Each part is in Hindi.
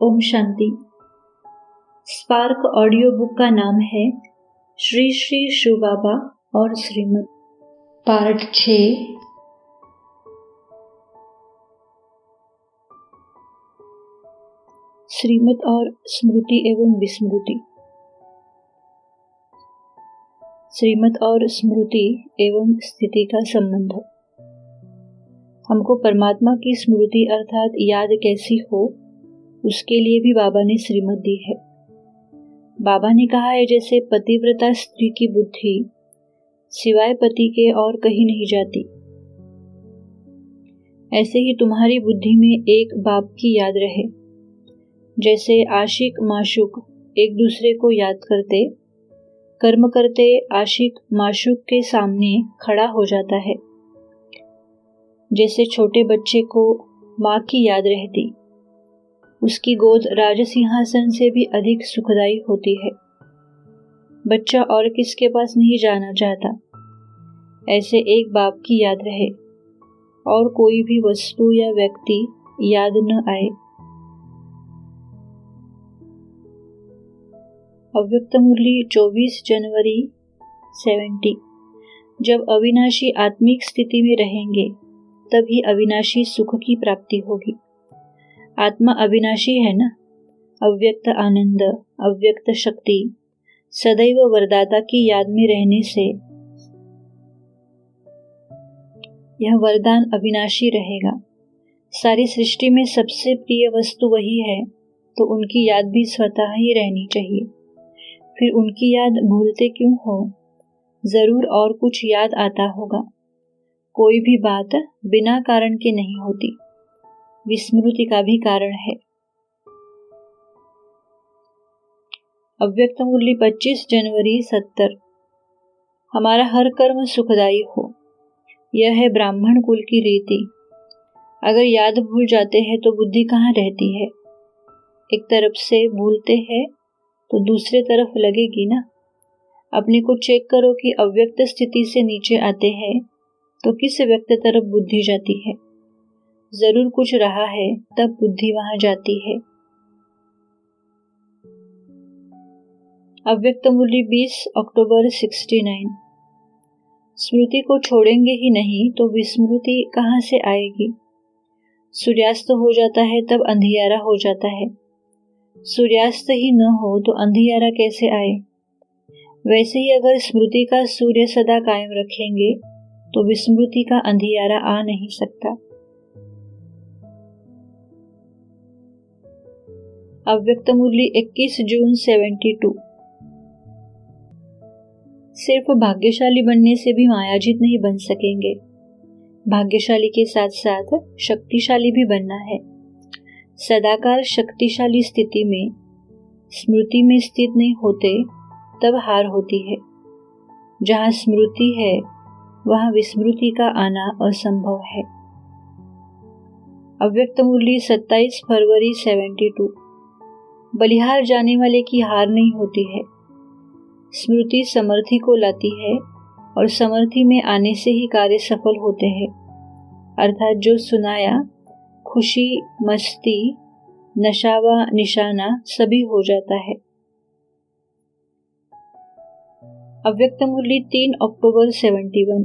Om Shanti. Spark audio book का नाम है श्री श्री शिव बाबा और श्रीमत, पार्ट 6। श्रीमत और स्मृति एवं विस्मृति। श्रीमत और स्मृति एवं स्थिति का संबंध। हमको परमात्मा की स्मृति अर्थात याद कैसी हो, उसके लिए भी बाबा ने श्रीमत दी है। बाबा ने कहा है, जैसे पतिव्रता स्त्री की बुद्धि सिवाय पति के और कहीं नहीं जाती, ऐसे ही तुम्हारी बुद्धि में एक बाप की याद रहे। जैसे आशिक माशूक एक दूसरे को याद करते, कर्म करते आशिक माशूक के सामने खड़ा हो जाता है। जैसे छोटे बच्चे को माँ की याद रहती, उसकी गोद राजसिंहासन से भी अधिक सुखदायी होती है। बच्चा और किसके पास नहीं जाना चाहता, ऐसे एक बाप की याद रहे और कोई भी वस्तु या व्यक्ति याद न आए। अव्यक्त मुरली 24 जनवरी 70। जब अविनाशी आत्मिक स्थिति में रहेंगे तभी अविनाशी सुख की प्राप्ति होगी। आत्मा अविनाशी है ना। अव्यक्त आनंद, अव्यक्त शक्ति, सदैव वरदाता की याद में रहने से यह वरदान अविनाशी रहेगा। सारी सृष्टि में सबसे प्रिय वस्तु वही है, तो उनकी याद भी स्वतः ही रहनी चाहिए। फिर उनकी याद भूलते क्यों हो? जरूर और कुछ याद आता होगा। कोई भी बात बिना कारण के नहीं होती, विस्मृति का भी कारण है। अव्यक्त मुरली 25 जनवरी 70। हमारा हर कर्म सुखदायी हो, यह है ब्राह्मण कुल की रीति। अगर याद भूल जाते हैं तो बुद्धि कहाँ रहती है? एक तरफ से भूलते हैं तो दूसरे तरफ लगेगी ना। अपने को चेक करो कि अव्यक्त स्थिति से नीचे आते हैं तो किस व्यक्त तरफ बुद्धि जाती है। जरूर कुछ रहा है, तब बुद्धि वहां जाती है। अव्यक्त मुरली 20 अक्टूबर 69। स्मृति को छोड़ेंगे ही नहीं तो विस्मृति कहाँ से आएगी? सूर्यास्त हो जाता है तब अंधियारा हो जाता है। सूर्यास्त ही न हो तो अंधियारा कैसे आए? वैसे ही अगर स्मृति का सूर्य सदा कायम रखेंगे तो विस्मृति का अंधियारा आ नहीं सकता। अव्यक्त मुरली 21 जून 72। सिर्फ भाग्यशाली बनने से भी मायाजित नहीं बन सकेंगे। भाग्यशाली के साथ साथ शक्तिशाली भी बनना है। सदाकार शक्तिशाली स्थिति में स्मृति में स्थित नहीं होते, तब हार होती है। जहाँ स्मृति है वहाँ विस्मृति का आना असंभव है। अव्यक्त मुरली 27 फरवरी 72। बलिहार जाने वाले की हार नहीं होती है। स्मृति समर्थी को लाती है और समर्थी में आने से ही कार्य सफल होते हैं। अर्थात जो सुनाया, खुशी, मस्ती, नशावा, निशाना सभी हो जाता है। अव्यक्त मुरली 3 अक्टूबर 71।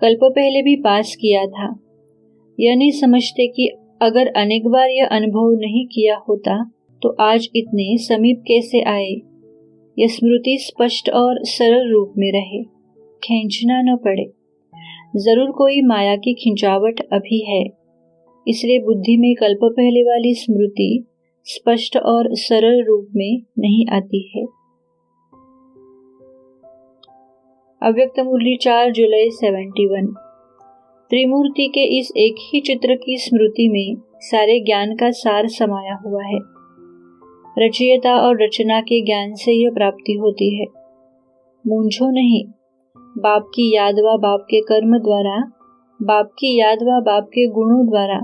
कल्प पहले भी पास किया था। यह नहीं समझते कि अगर अनेक बार यह अनुभव नहीं किया होता तो आज इतने समीप कैसे आए। यह स्मृति स्पष्ट और सरल रूप में रहे, खींचना न पड़े। जरूर कोई माया की खिंचावट अभी है, इसलिए बुद्धि में कल्प पहले वाली स्मृति स्पष्ट और सरल रूप में नहीं आती है। अव्यक्त मुरली 4 जुलाई 71। त्रिमूर्ति के इस एक ही चित्र की स्मृति में सारे ज्ञान का सार समाया हुआ है। रचयिता और रचना के ज्ञान से यह प्राप्ति होती है। मूंझो नहीं। बाप की याद व बाप के कर्म द्वारा, बाप की याद व बाप के गुणों द्वारा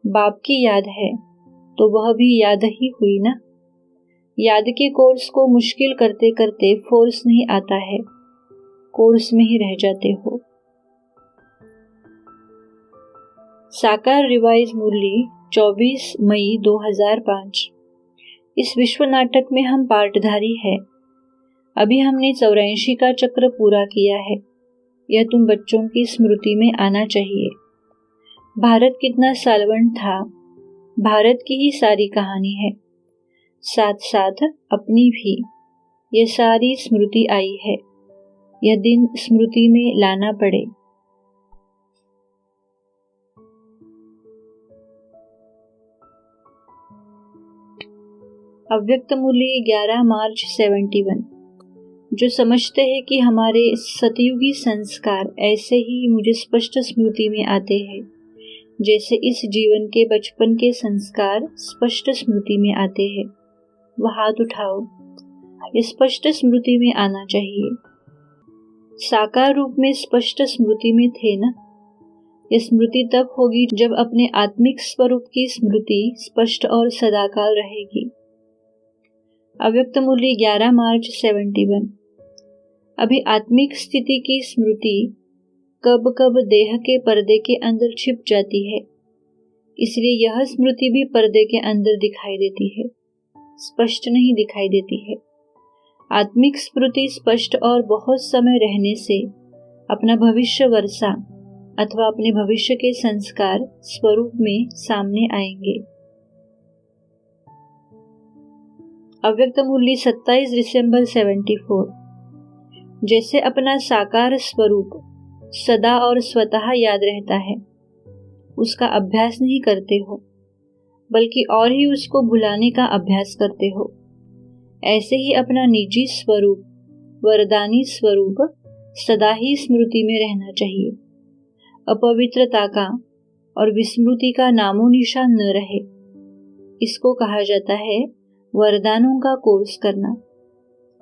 बाप की याद है तो वह भी याद ही हुई ना। याद के कोर्स को मुश्किल करते करते फोर्स नहीं आता है, कोर्स में ही रह जाते हो। साकार रिवाइज मुरली 24 मई 2005। इस विश्व नाटक में हम पार्टधारी हैं। अभी हमने 84 का चक्र पूरा किया है। यह तुम बच्चों की स्मृति में आना चाहिए। भारत कितना सालवंत था, भारत की ही सारी कहानी है, साथ साथ अपनी भी। यह सारी स्मृति आई है, यह दिन स्मृति में लाना पड़े। अव्यक्त मूल्य 11 मार्च 71। जो समझते हैं कि हमारे सतयुगी संस्कार ऐसे ही मुझे स्पष्ट स्मृति में आते हैं जैसे इस जीवन के बचपन के संस्कार स्पष्ट स्मृति में आते हैं, वह हाथ उठाओ। ये स्पष्ट स्मृति में आना चाहिए। साकार रूप में स्पष्ट स्मृति में थे ना। यह स्मृति तब होगी जब अपने आत्मिक स्वरूप की स्मृति स्पष्ट और सदाकाल रहेगी। अव्यक्त मूल्य 11 मार्च 71। अभी आत्मिक स्थिति की स्मृति कब कब देह के पर्दे के अंदर छिप जाती है, इसलिए यह स्मृति भी पर्दे के अंदर दिखाई देती है, स्पष्ट नहीं दिखाई देती है। आत्मिक स्मृति स्पष्ट और बहुत समय रहने से अपना भविष्य वर्षा अथवा अपने भविष्य के संस्कार स्वरूप में सामने आएंगे। अव्यक्त मूल्य 27 दिसंबर 74। जैसे अपना साकार स्वरूप सदा और स्वतः याद रहता है, उसका अभ्यास नहीं करते हो, बल्कि और ही उसको भुलाने का अभ्यास करते हो, ऐसे ही अपना निजी स्वरूप, वरदानी स्वरूप सदा ही स्मृति में रहना चाहिए। अपवित्रता का और विस्मृति का नामो निशान न रहे। इसको कहा जाता है वरदानों का कोर्स करना।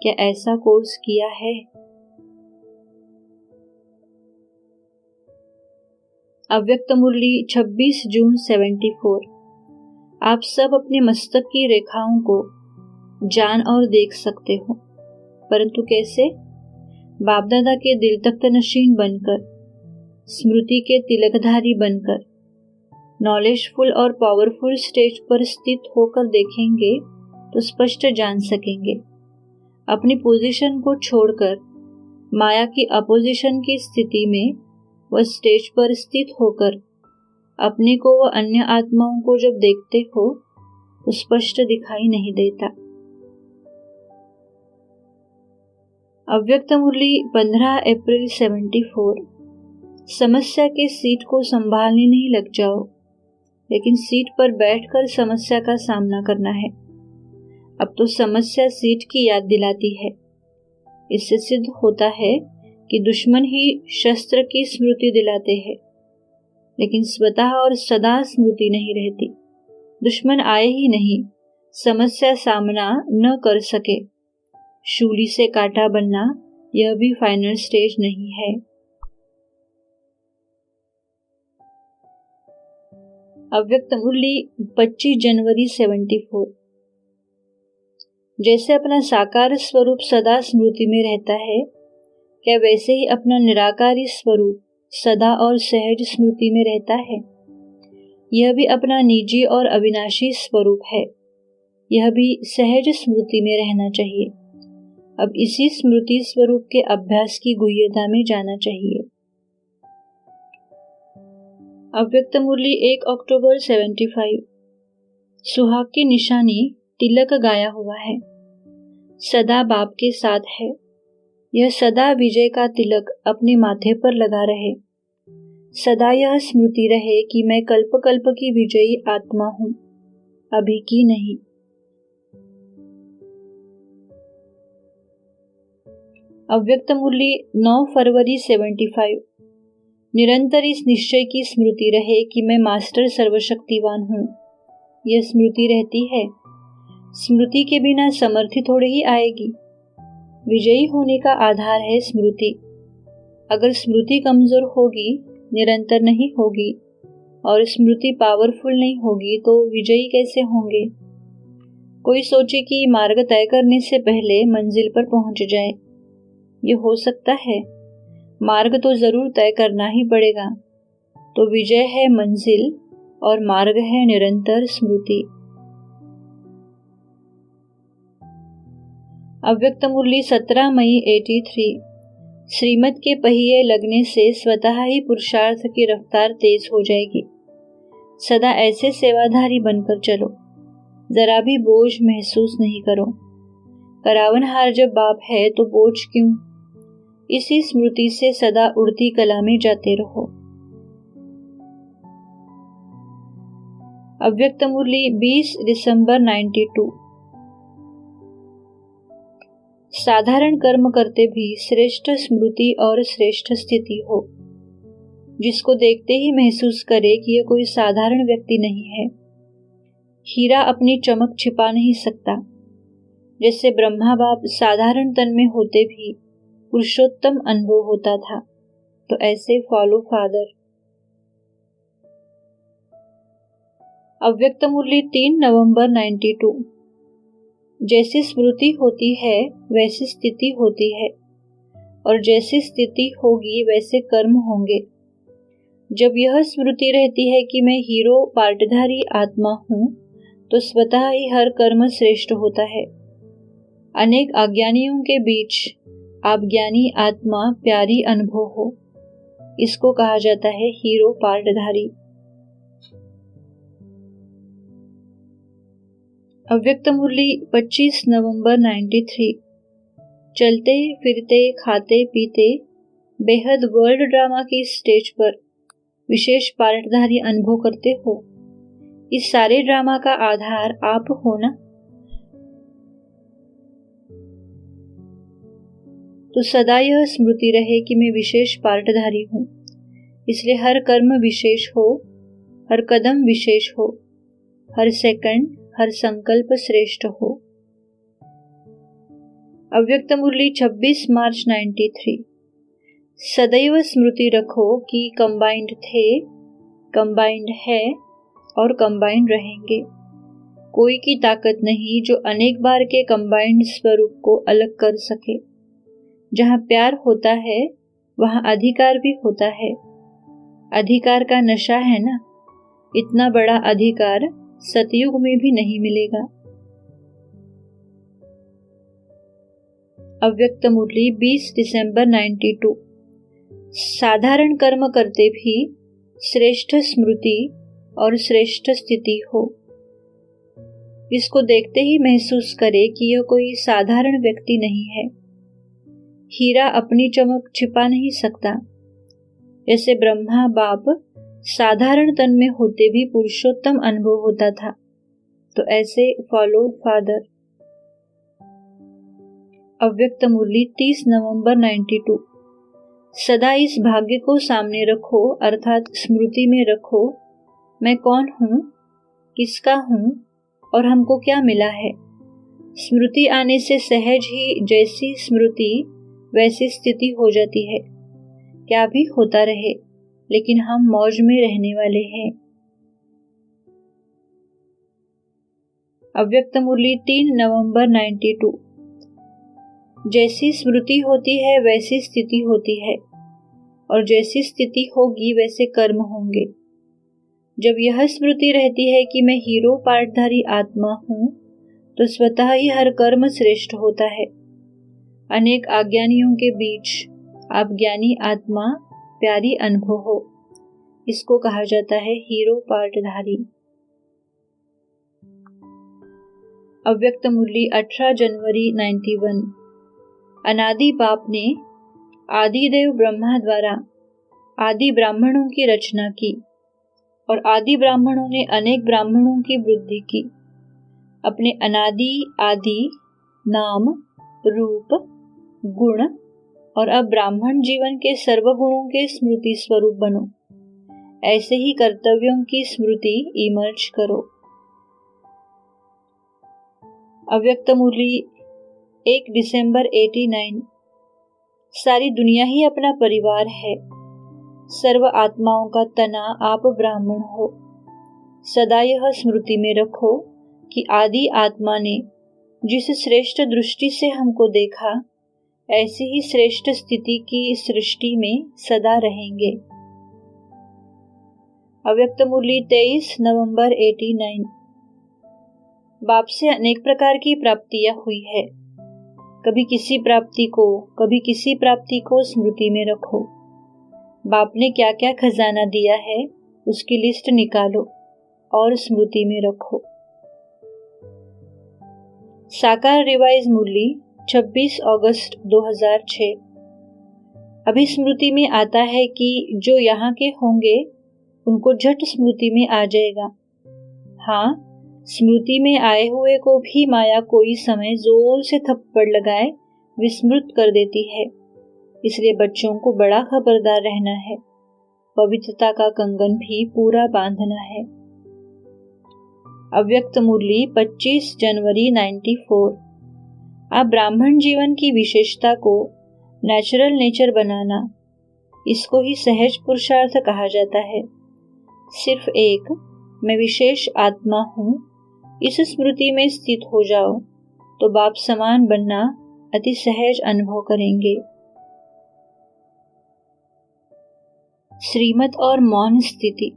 क्या ऐसा कोर्स किया है? अव्यक्त मूल्य 26 जून 74। आप सब अपने मस्तक की रेखाओं को जान और देख सकते हो, परंतु कैसे? बाप दादा के दिल तख्त नशीन बनकर, स्मृति के तिलकधारी बनकर, नॉलेजफुल और पावरफुल स्टेज पर स्थित होकर देखेंगे तो स्पष्ट जान सकेंगे। अपनी पोजीशन को छोड़कर माया की अपोजिशन की स्थिति में वह स्टेज पर स्थित होकर अपने को व अन्य आत्माओं को जब देखते हो तो स्पष्ट दिखाई नहीं देता। अव्यक्त मूल्य 15 अप्रैल 74। समस्या के सीट को संभालने नहीं लग जाओ, लेकिन सीट पर बैठकर समस्या का सामना करना है। अब तो समस्या सीट की याद दिलाती है। इससे सिद्ध होता है कि दुश्मन ही शस्त्र की स्मृति दिलाते हैं, लेकिन स्वतः और सदा स्मृति नहीं रहती। दुश्मन आए ही नहीं, समस्या सामना न कर सके, शूली से कांटा बनना यह भी फाइनल स्टेज नहीं है। अव्यक्त मूल्य 25 जनवरी 74। जैसे अपना साकार स्वरूप सदा स्मृति में रहता है, क्या वैसे ही अपना निराकारी स्वरूप सदा और सहज स्मृति में रहता है? यह भी अपना निजी और अविनाशी स्वरूप है, यह भी सहज स्मृति में रहना चाहिए। अब इसी स्मृति स्वरूप के अभ्यास की गुह्यता में जाना चाहिए। अव्यक्त मूल्य 1 अक्टूबर 75। सुहाग की निशानी तिलक गाया हुआ है, सदा बाप के साथ है। यह सदा विजय का तिलक अपने माथे पर लगा रहे। सदा यह स्मृति रहे कि मैं कल्प कल्प की विजयी आत्मा हूं, अभी की नहीं। अव्यक्त मूल्य 9 फरवरी 75। निरंतर इस निश्चय की स्मृति रहे कि मैं मास्टर सर्वशक्तिवान हूं। यह स्मृति रहती है। स्मृति के बिना समर्थि थोड़ी ही आएगी। विजयी होने का आधार है स्मृति। अगर स्मृति कमजोर होगी, निरंतर नहीं होगी और स्मृति पावरफुल नहीं होगी तो विजयी कैसे होंगे? कोई सोचे कि मार्ग तय करने से पहले मंजिल पर पहुंच जाए। ये हो सकता है? मार्ग तो जरूर तय करना ही पड़ेगा। तो विजय है मंजिल और मार्ग है निरंतर स्मृति। अव्यक्त मुरली 17 मई 83। श्रीमत के पहिए लगने से स्वतः ही पुरुषार्थ की रफ्तार तेज हो जाएगी। सदा ऐसे सेवाधारी बनकर चलो, जरा भी बोझ महसूस नहीं करो। करावनहार जब बाप है तो बोझ क्यों? इसी स्मृति से सदा उड़ती कला में जाते रहो। अव्यक्त मुरली 20 दिसंबर 92। साधारण कर्म करते भी श्रेष्ठ स्मृति और श्रेष्ठ स्थिति हो, जिसको देखते ही महसूस करे कि यह कोई साधारण व्यक्ति नहीं है। हीरा अपनी चमक छिपा नहीं सकता। जैसे ब्रह्मा बाप साधारण तन में होते भी पुरुषोत्तम अनुभव होता था, तो ऐसे फॉलो फादर। अव्यक्त मुरली 3 नवंबर 92। जैसी स्मृति होती है वैसी स्थिति होती है, और जैसी स्थिति होगी वैसे कर्म होंगे। जब यह स्मृति रहती है कि मैं हीरो पार्टधारी आत्मा हूँ, तो स्वतः ही हर कर्म श्रेष्ठ होता है। अनेक अज्ञानियों के बीच आप ज्ञानी आत्मा प्यारी अनुभव हो, इसको कहा जाता है हीरो पार्टधारी। अव्यक्त मुरली 25 नवंबर 93। चलते फिरते खाते पीते बेहद वर्ल्ड ड्रामा की स्टेज पर विशेष पार्टधारी अनुभव करते हो। इस सारे ड्रामा का आधार आप हो ना, तो सदा यह स्मृति रहे कि मैं विशेष पार्टधारी हूँ। इसलिए हर कर्म विशेष हो, हर कदम विशेष हो, हर सेकंड हर संकल्प श्रेष्ठ हो। अव्यक्त मुरली 26 मार्च 93। सदैव स्मृति रखो कि कंबाइंड थे, कंबाइंड है और कंबाइंड रहेंगे। कोई की ताकत नहीं जो अनेक बार के कंबाइंड स्वरूप को अलग कर सके। जहाँ प्यार होता है वहाँ अधिकार भी होता है। अधिकार का नशा है ना, इतना बड़ा अधिकार सतयुग में भी नहीं मिलेगा। अव्यक्त मुरली 20 दिसंबर 92। साधारण कर्म करते भी श्रेष्ठ स्मृति और श्रेष्ठ स्थिति हो, इसको देखते ही महसूस करे कि यह कोई साधारण व्यक्ति नहीं है। हीरा अपनी चमक छिपा नहीं सकता। जैसे ब्रह्मा बाप साधारण तन में होते भी पुरुषोत्तम अनुभव होता था, तो ऐसे फॉलो फादर। अव्यक्त मुरली 30 नवंबर 92। सदा इस भाग्य को सामने रखो, अर्थात स्मृति में रखो, मैं कौन हूँ, किसका हूँ और हमको क्या मिला है। स्मृति आने से सहज ही जैसी स्मृति वैसी स्थिति हो जाती है। क्या भी होता रहे, लेकिन हम मौज में रहने वाले हैं। अव्यक्त मुरली 3 नवंबर 92। जैसी स्मृति होती है वैसी स्थिति होती है, और जैसी स्थिति होगी वैसे कर्म होंगे। जब यह स्मृति रहती है कि मैं हीरो पार्टधारी आत्मा हूँ, तो स्वतः ही हर कर्म श्रेष्ठ होता है। अनेक अज्ञानियों के बीच आप ज्ञानी आत्मा प्यारी अनुभव हो, इसको कहा जाता है हीरो पार्टधारी। अव्यक्त मुरली 18 जनवरी 91। अनादि बाप ने आदिदेव ब्रह्मा द्वारा आदि ब्राह्मणों की रचना की, और आदि ब्राह्मणों ने अनेक ब्राह्मणों की वृद्धि की। अपने अनादि आदि नाम, रूप, गुण और अब ब्राह्मण जीवन के सर्वगुणों के स्मृति स्वरूप बनो। ऐसे ही कर्तव्यों की स्मृति इमर्ज करो। अव्यक्त मुरली 1 दिसंबर 89। सारी दुनिया ही अपना परिवार है। सर्व आत्माओं का तना आप ब्राह्मण हो। सदा यह स्मृति में रखो कि आदि आत्मा ने जिस श्रेष्ठ दृष्टि से हमको देखा, ऐसी ही श्रेष्ठ स्थिति की सृष्टि में सदा रहेंगे। अव्यक्त मुरली 23 नवंबर 89। बाप से अनेक प्रकार की प्राप्तियां हुई है। कभी किसी प्राप्ति को स्मृति में रखो। बाप ने क्या क्या खजाना दिया है उसकी लिस्ट निकालो और स्मृति में रखो। साकार रिवाइज मुरली 26 अगस्त 2006। अभी स्मृति में आता है कि जो यहाँ के होंगे उनको झट स्मृति में आ जाएगा। हाँ, स्मृति में आए हुए को भी माया कोई समय जोर से थप्पड़ लगाए विस्मृत कर देती है। इसलिए बच्चों को बड़ा खबरदार रहना है। पवित्रता का कंगन भी पूरा बांधना है। अव्यक्त मुरली 25 जनवरी 94। आप ब्राह्मण जीवन की विशेषता को नेचुरल नेचर बनाना, इसको ही सहज पुरुषार्थ कहा जाता है। सिर्फ एक मैं विशेष आत्मा हूँ, इस स्मृति में स्थित हो जाओ तो बाप समान बनना अति सहज अनुभव करेंगे। श्रीमत और मौन स्थिति।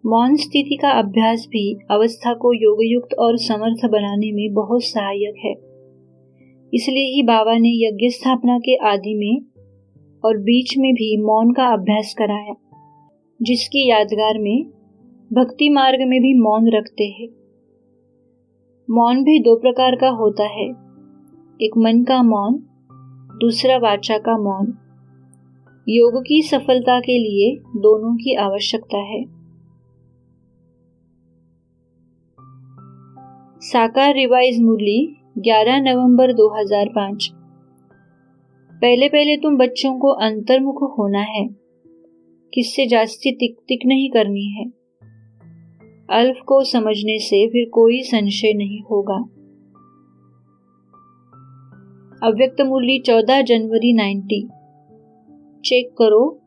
मौन स्थिति का अभ्यास भी अवस्था को योगयुक्त और समर्थ बनाने में बहुत सहायक है। इसलिए ही बाबा ने यज्ञ स्थापना के आदि में और बीच में भी मौन का अभ्यास कराया, जिसकी यादगार में भक्ति मार्ग में भी मौन रखते हैं। मौन भी दो प्रकार का होता है, एक मन का मौन, दूसरा वाचा का मौन। योग की सफलता के लिए दोनों की आवश्यकता है। साकार रिवाइज मुरली 11 नवंबर 2005। पहले तुम बच्चों को अंतर्मुख होना है, किससे जास्ती टिक टिक नहीं करनी है। अल्फ को समझने से फिर कोई संशय नहीं होगा। अव्यक्त मुरली 14 जनवरी 90। चेक करो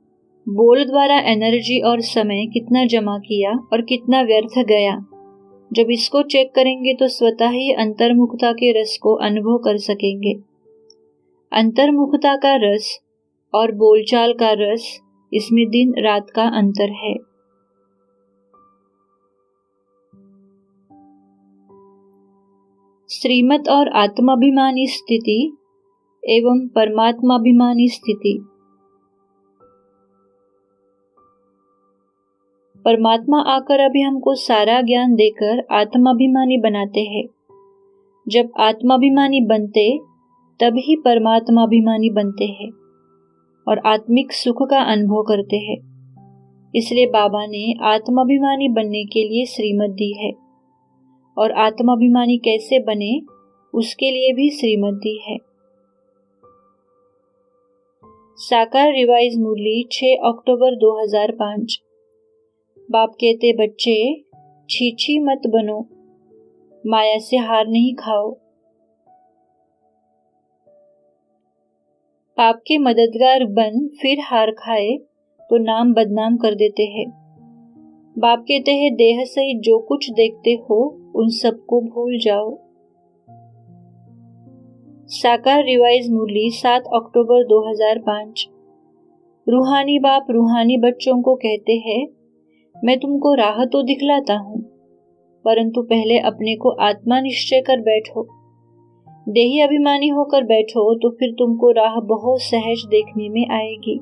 बोल द्वारा एनर्जी और समय कितना जमा किया और कितना व्यर्थ गया। जब इसको चेक करेंगे तो स्वतः ही अंतर्मुखता के रस को अनुभव कर सकेंगे। अंतर्मुखता का रस और बोलचाल का रस, इसमें दिन रात का अंतर है। श्रीमत और आत्माभिमानी स्थिति एवं परमात्माभिमानी स्थिति। परमात्मा आकर अभी हमको सारा ज्ञान देकर आत्माभिमानी बनाते हैं। जब आत्माभिमानी बनते तब ही परमात्माभिमानी बनते हैं और आत्मिक सुख का अनुभव करते हैं। इसलिए बाबा ने आत्माभिमानी बनने के लिए श्रीमत दी है और आत्माभिमानी कैसे बने उसके लिए भी श्रीमत दी है। साकार रिवाइज मुरली 6 अक्टूबर 2005। बाप कहते बच्चे छीछी मत बनो, माया से हार नहीं खाओ। पाप के मददगार बन फिर हार खाए तो नाम बदनाम कर देते हैं। बाप कहते हैं देह सहित जो कुछ देखते हो उन सबको भूल जाओ। साकार रिवाइज मुरली 7 अक्टूबर 2005। रूहानी बाप रूहानी बच्चों को कहते हैं मैं तुमको राह तो दिखलाता हूँ, परंतु पहले अपने को आत्मा निश्चय कर बैठो। देही अभिमानी होकर बैठो तो फिर तुमको राह बहुत सहज देखने में आएगी।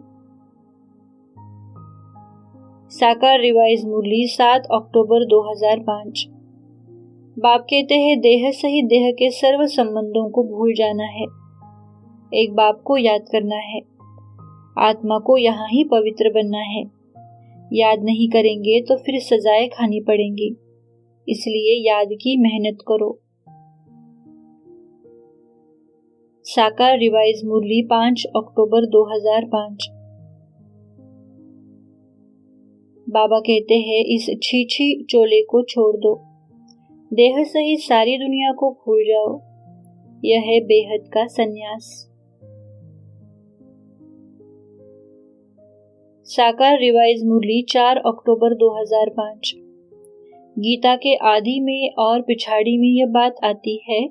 साकार रिवाइज मुरली 7 अक्टूबर 2005। बाप कहते हैं देह सहित देह के सर्व संबंधों को भूल जाना है। एक बाप को याद करना है, आत्मा को यहाँ ही पवित्र बनना है। याद नहीं करेंगे तो फिर सजाएं खानी पड़ेंगी, इसलिए याद की मेहनत करो। साकार रिवाइज मुरली 5 अक्टूबर 2005। बाबा कहते हैं इस छीछी चोले को छोड़ दो, देह सहित सारी दुनिया को भूल जाओ। यह है बेहद का संन्यास। साकार रिवाइज मुरली 4 अक्टूबर 2005। गीता के आदि में और पिछाड़ी में यह बात आती है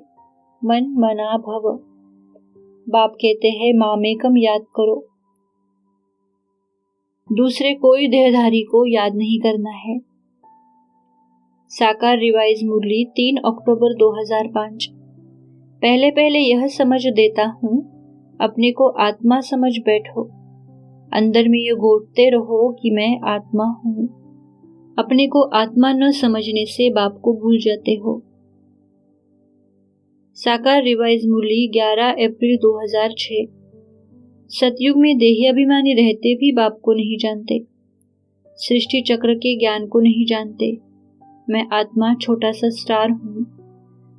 मन मना भव। बाप कहते हैं मामेकम याद करो। दूसरे कोई देहधारी को याद नहीं करना है। साकार रिवाइज मुरली 3 अक्टूबर 2005। पहले पहले यह समझ देता हूँ, अपने को आत्मा समझ बैठो। अंदर में ये घोटते रहो कि मैं आत्मा हूँ। अपने को आत्मा न समझने से बाप को भूल जाते हो। साकार रिवाइज मुरली 11 अप्रैल 2006। सतयुग में देही अभिमानी रहते भी बाप को नहीं जानते, सृष्टि चक्र के ज्ञान को नहीं जानते। मैं आत्मा छोटा सा स्टार हूँ,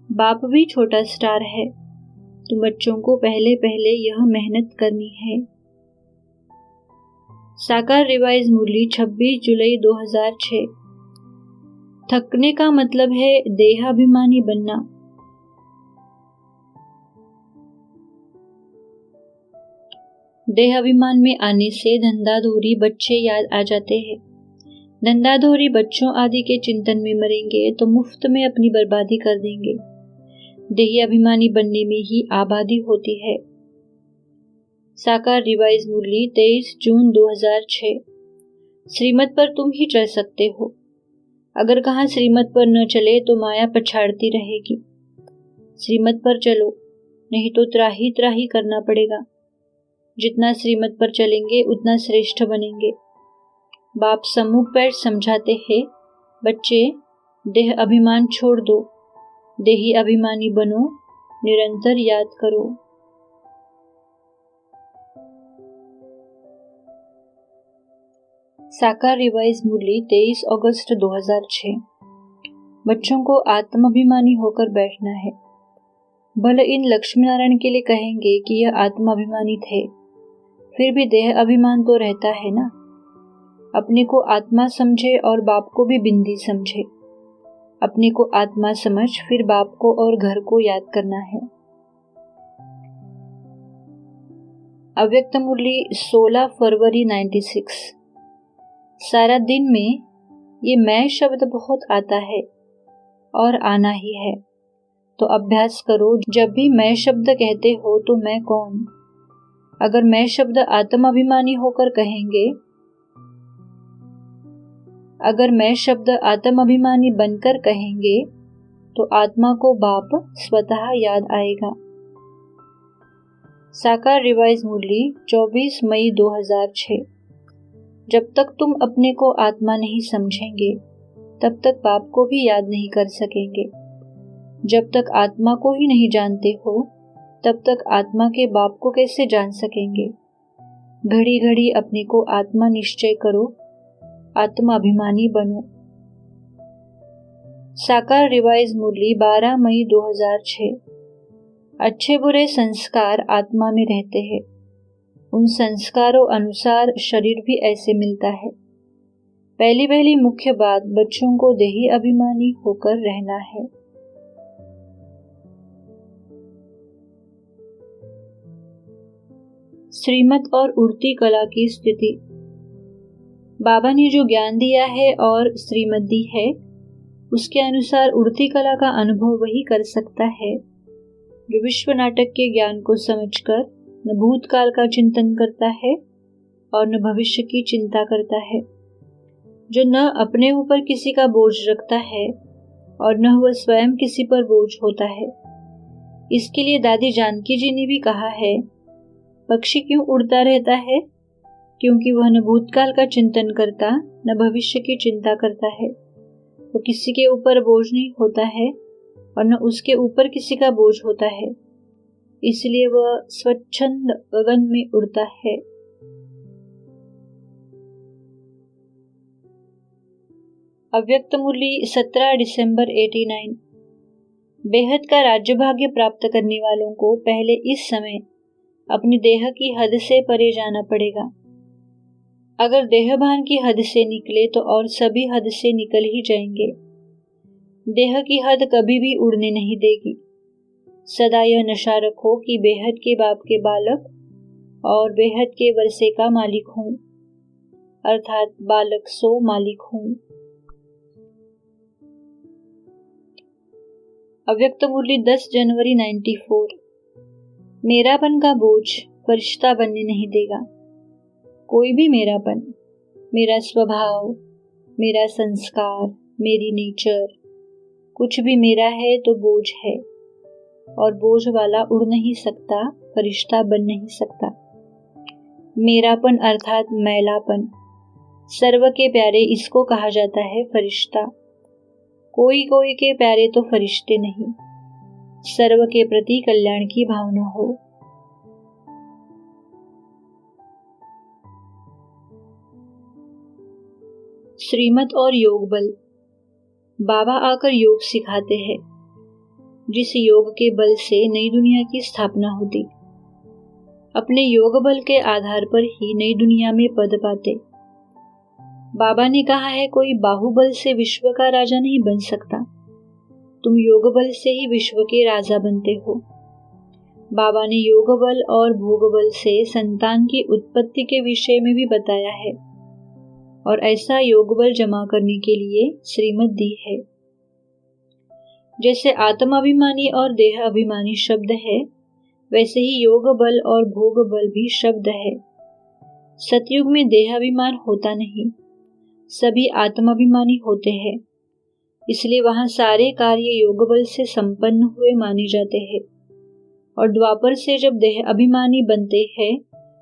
बाप भी छोटा स्टार है। तुम बच्चों को पहले पहले यह मेहनत करनी है। साकार रिवाइज मुरली 26 जुलाई 2006। थकने का मतलब है देहाभिमानी बनना। देहाभिमान में आने से धंधाधोरी बच्चे याद आ जाते हैं। धंधाधोरी बच्चों आदि के चिंतन में मरेंगे तो मुफ्त में अपनी बर्बादी कर देंगे। देही अभिमानी बनने में ही आबादी होती है। साकार रिवाइज मुरली 23 जून 2006। श्रीमत पर तुम ही चल सकते हो। अगर कहाँ श्रीमत पर न चले तो माया पछाड़ती रहेगी। श्रीमत पर चलो, नहीं तो त्राही त्राही करना पड़ेगा। जितना श्रीमत पर चलेंगे उतना श्रेष्ठ बनेंगे। बाप सम्मुख बैठ समझाते हैं, बच्चे देह अभिमान छोड़ दो, देही अभिमानी बनो, निरंतर याद करो। साकार रिवाइज मुरली 23 अगस्त 2006। बच्चों को आत्माभिमानी होकर बैठना है। भले इन लक्ष्मी नारायण के लिए कहेंगे कि यह आत्माभिमानी थे, फिर भी देह अभिमान तो रहता है ना। अपने को आत्मा समझे और बाप को भी बिंदी समझे। अपने को आत्मा समझ फिर बाप को और घर को याद करना है। अव्यक्त मुरली 16 फरवरी 96। सारा दिन में ये मैं शब्द बहुत आता है और आना ही है, तो अभ्यास करो। जब भी मैं शब्द कहते हो तो मैं कौन? अगर मैं शब्द आत्माभिमानी होकर कहेंगे, अगर मैं शब्द आत्माभिमानी बनकर कहेंगे तो आत्मा को बाप स्वतः याद आएगा। साकार रिवाइज मुरली 24 मई 2006। जब तक तुम अपने को आत्मा नहीं समझेंगे तब तक बाप को भी याद नहीं कर सकेंगे। जब तक आत्मा को ही नहीं जानते हो तब तक आत्मा के बाप को कैसे जान सकेंगे। घड़ी घड़ी अपने को आत्मा निश्चय करो, आत्मा अभिमानी बनो। साकार रिवाइज मुरली 12 मई 2006। अच्छे बुरे संस्कार आत्मा में रहते हैं, उन संस्कारों अनुसार शरीर भी ऐसे मिलता है। पहली पहली मुख्य बात बच्चों को देही अभिमानी होकर रहना है। श्रीमत और उड़ती कला की स्थिति। बाबा ने जो ज्ञान दिया है और श्रीमत दी है, उसके अनुसार उड़ती कला का अनुभव वही कर सकता है जो विश्व नाटक के ज्ञान को समझकर न भूतकाल का चिंतन करता है और न भविष्य की चिंता करता है, जो न अपने ऊपर किसी का बोझ रखता है और न वह स्वयं किसी पर बोझ होता है। इसके लिए दादी जानकी जी ने भी कहा है, पक्षी क्यों उड़ता रहता है? क्योंकि वह न भूतकाल का चिंतन करता न भविष्य की चिंता करता है। वो किसी के ऊपर बोझ नहीं होता है और न उसके ऊपर किसी का बोझ होता है, इसलिए वह स्वच्छंद गगन में उड़ता है। अव्यक्त मुरली 17 दिसंबर 89। बेहद का राज्य भाग्य प्राप्त करने वालों को पहले इस समय अपनी देह की हद से परे जाना पड़ेगा। अगर देहभान की हद से निकले तो और सभी हद से निकल ही जाएंगे। देह की हद कभी भी उड़ने नहीं देगी। सदा यह नशा रखो कि बेहद के बाप के बालक और बेहद के वर्षे का मालिक हूँ, अर्थात बालक सो मालिक हूँ। अव्यक्त मुरली 10 जनवरी 94। मेरापन का बोझ फरिश्ता बनने नहीं देगा। कोई भी मेरापन, मेरा स्वभाव, मेरा संस्कार, मेरी नेचर, कुछ भी मेरा है तो बोझ है, और बोझ वाला उड़ नहीं सकता, फरिश्ता बन नहीं सकता। मेरापन अर्थात मैलापन, सर्व के प्यारे इसको कहा जाता है फरिश्ता। कोई कोई के प्यारे तो फरिश्ते नहीं, सर्व के प्रति कल्याण की भावना हो। श्रीमत और योग बल। बाबा आकर योग सिखाते हैं, जिस योग के बल से नई दुनिया की स्थापना होती। अपने योग बल के आधार पर ही नई दुनिया में पद पाते। बाबा ने कहा है, कोई बाहुबल से विश्व का राजा नहीं बन सकता, तुम योग बल से ही विश्व के राजा बनते हो। बाबा ने योग बल और भोग बल से संतान की उत्पत्ति के विषय में भी बताया है, और ऐसा योग बल जमा करने के लिए श्रीमत दी है। जैसे आत्माभिमानी और देह अभिमानी शब्द है, वैसे ही योग बल और भोग बल भी शब्द है। सतयुग में देहाभिमान होता नहीं, सभी आत्माभिमानी होते हैं, इसलिए वहां सारे कार्य योग बल से संपन्न हुए माने जाते हैं। और द्वापर से जब देह अभिमानी बनते हैं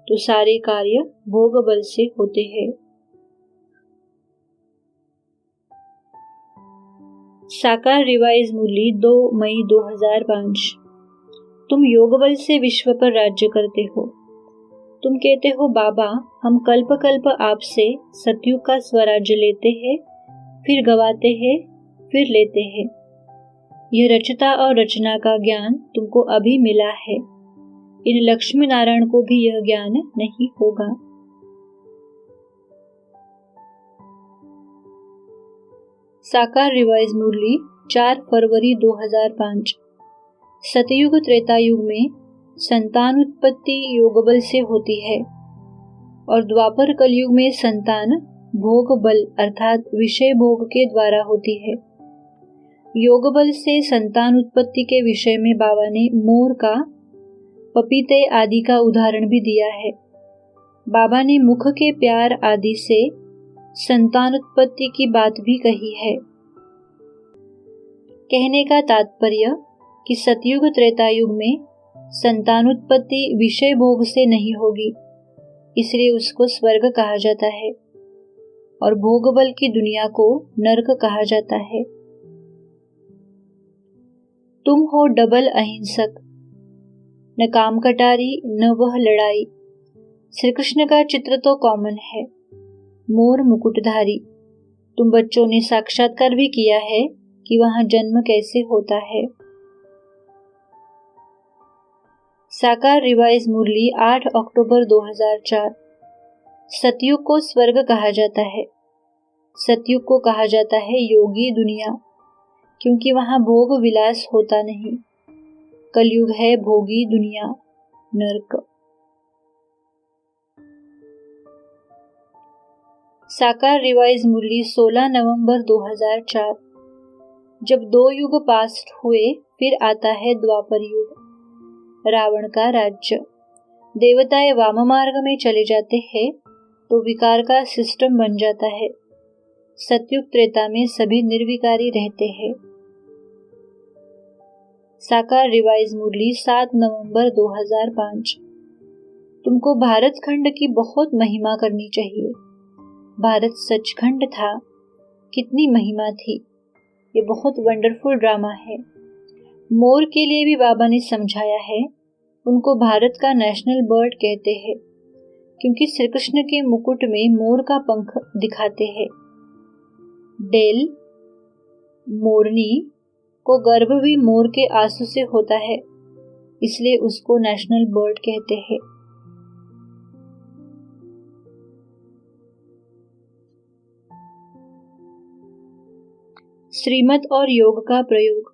तो सारे कार्य भोग बल से होते हैं। साकार रिवाइज मुरली 2 मई 2005। तुम योग बल से विश्व पर राज्य करते हो। तुम कहते हो, बाबा हम कल्प कल्प आपसे सतयुग का स्वराज्य लेते हैं, फिर गवाते हैं, फिर लेते हैं। यह रचता और रचना का ज्ञान तुमको अभी मिला है, इन लक्ष्मी नारायण को भी यह ज्ञान नहीं होगा। साकार रिवाइज मुरली 4 फरवरी 2005। सतयुग त्रेता युग में संतान उत्पत्ति योग बल से होती है, और द्वापर कलयुग में संतान भोग बल अर्थात विषय भोग के द्वारा होती है। योग बल से संतान उत्पत्ति के विषय में बाबा ने मोर का, पपीते आदि का उदाहरण भी दिया है। बाबा ने मुख के प्यार आदि से संतान उत्पत्ति की बात भी कही है। कहने का तात्पर्य कि सतयुग त्रेता युग में संतान उत्पत्ति विषय भोग से नहीं होगी, इसलिए उसको स्वर्ग कहा जाता है, और भोग बल की दुनिया को नरक कहा जाता है। तुम हो डबल अहिंसक, न काम कटारी न वह लड़ाई। श्री कृष्ण का चित्र तो कॉमन है, मोर मुकुटधारी। तुम बच्चों ने साक्षात्कार भी किया है कि वहां जन्म कैसे होता है। साकार रिवाइज मुरली 8 अक्टूबर 2004। सतयुग को स्वर्ग कहा जाता है। सतयुग को कहा जाता है योगी दुनिया, क्योंकि वहां भोग विलास होता नहीं। कलयुग है भोगी दुनिया, नरक। साकार रिवाइज मुरली 16 नवंबर 2004। जब 2 युग पास हुए, फिर आता है द्वापर युग, रावण का राज्य। देवताएं वाम मार्ग में चले जाते हैं तो विकार का सिस्टम बन जाता है। सतयुग त्रेता में सभी निर्विकारी रहते हैं। साकार रिवाइज मुरली 7 नवंबर 2005। तुमको भारत खंड की बहुत महिमा करनी चाहिए। भारत सचखंड था, कितनी महिमा थी। ये बहुत वंडरफुल ड्रामा है। मोर के लिए भी बाबा ने समझाया है। उनको भारत का नेशनल बर्ड कहते हैं, क्योंकि श्री कृष्ण के मुकुट में मोर का पंख दिखाते हैं। डेल, मोरनी को गर्भ भी मोर के आंसू से होता है, इसलिए उसको नेशनल बर्ड कहते हैं। श्रीमत और योग का प्रयोग।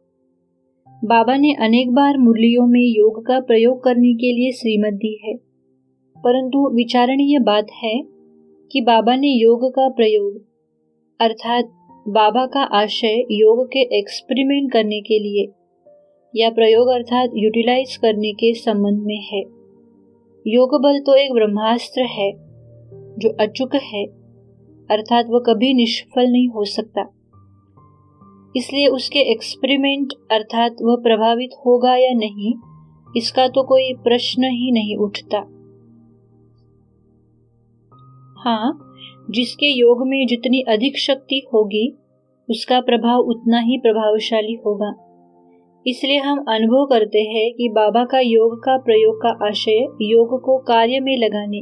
बाबा ने अनेक बार मुरलियों में योग का प्रयोग करने के लिए श्रीमत दी है, परंतु विचारणीय बात है कि बाबा ने योग का प्रयोग अर्थात बाबा का आशय योग के एक्सपेरिमेंट करने के लिए या प्रयोग अर्थात यूटिलाइज करने के संबंध में है। योग बल तो एक ब्रह्मास्त्र है जो अचूक है, अर्थात वह कभी निष्फल नहीं हो सकता। इसलिए उसके एक्सपेरिमेंट अर्थात वह प्रभावित होगा या नहीं, इसका तो कोई प्रश्न ही नहीं उठता। हाँ, जिसके योग में जितनी अधिक शक्ति होगी उसका प्रभाव उतना ही प्रभावशाली होगा। इसलिए हम अनुभव करते हैं कि बाबा का योग का प्रयोग का आशय योग को कार्य में लगाने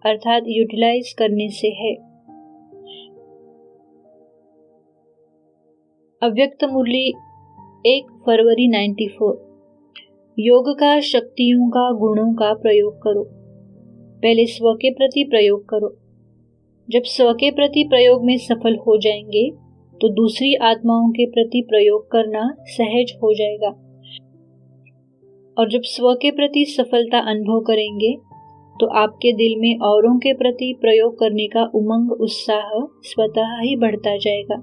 अर्थात यूटिलाइज करने से है। अव्यक्त मुरली 1 फरवरी 94। योग का शक्तियों का गुणों का प्रयोग करो। पहले स्व के प्रति प्रयोग करो। जब स्व के प्रति प्रयोग में सफल हो जाएंगे तो दूसरी आत्माओं के प्रति प्रयोग करना सहज हो जाएगा, और जब स्व के प्रति सफलता अनुभव करेंगे तो आपके दिल में औरों के प्रति प्रयोग करने का उमंग उत्साह स्वतः ही बढ़ता जाएगा।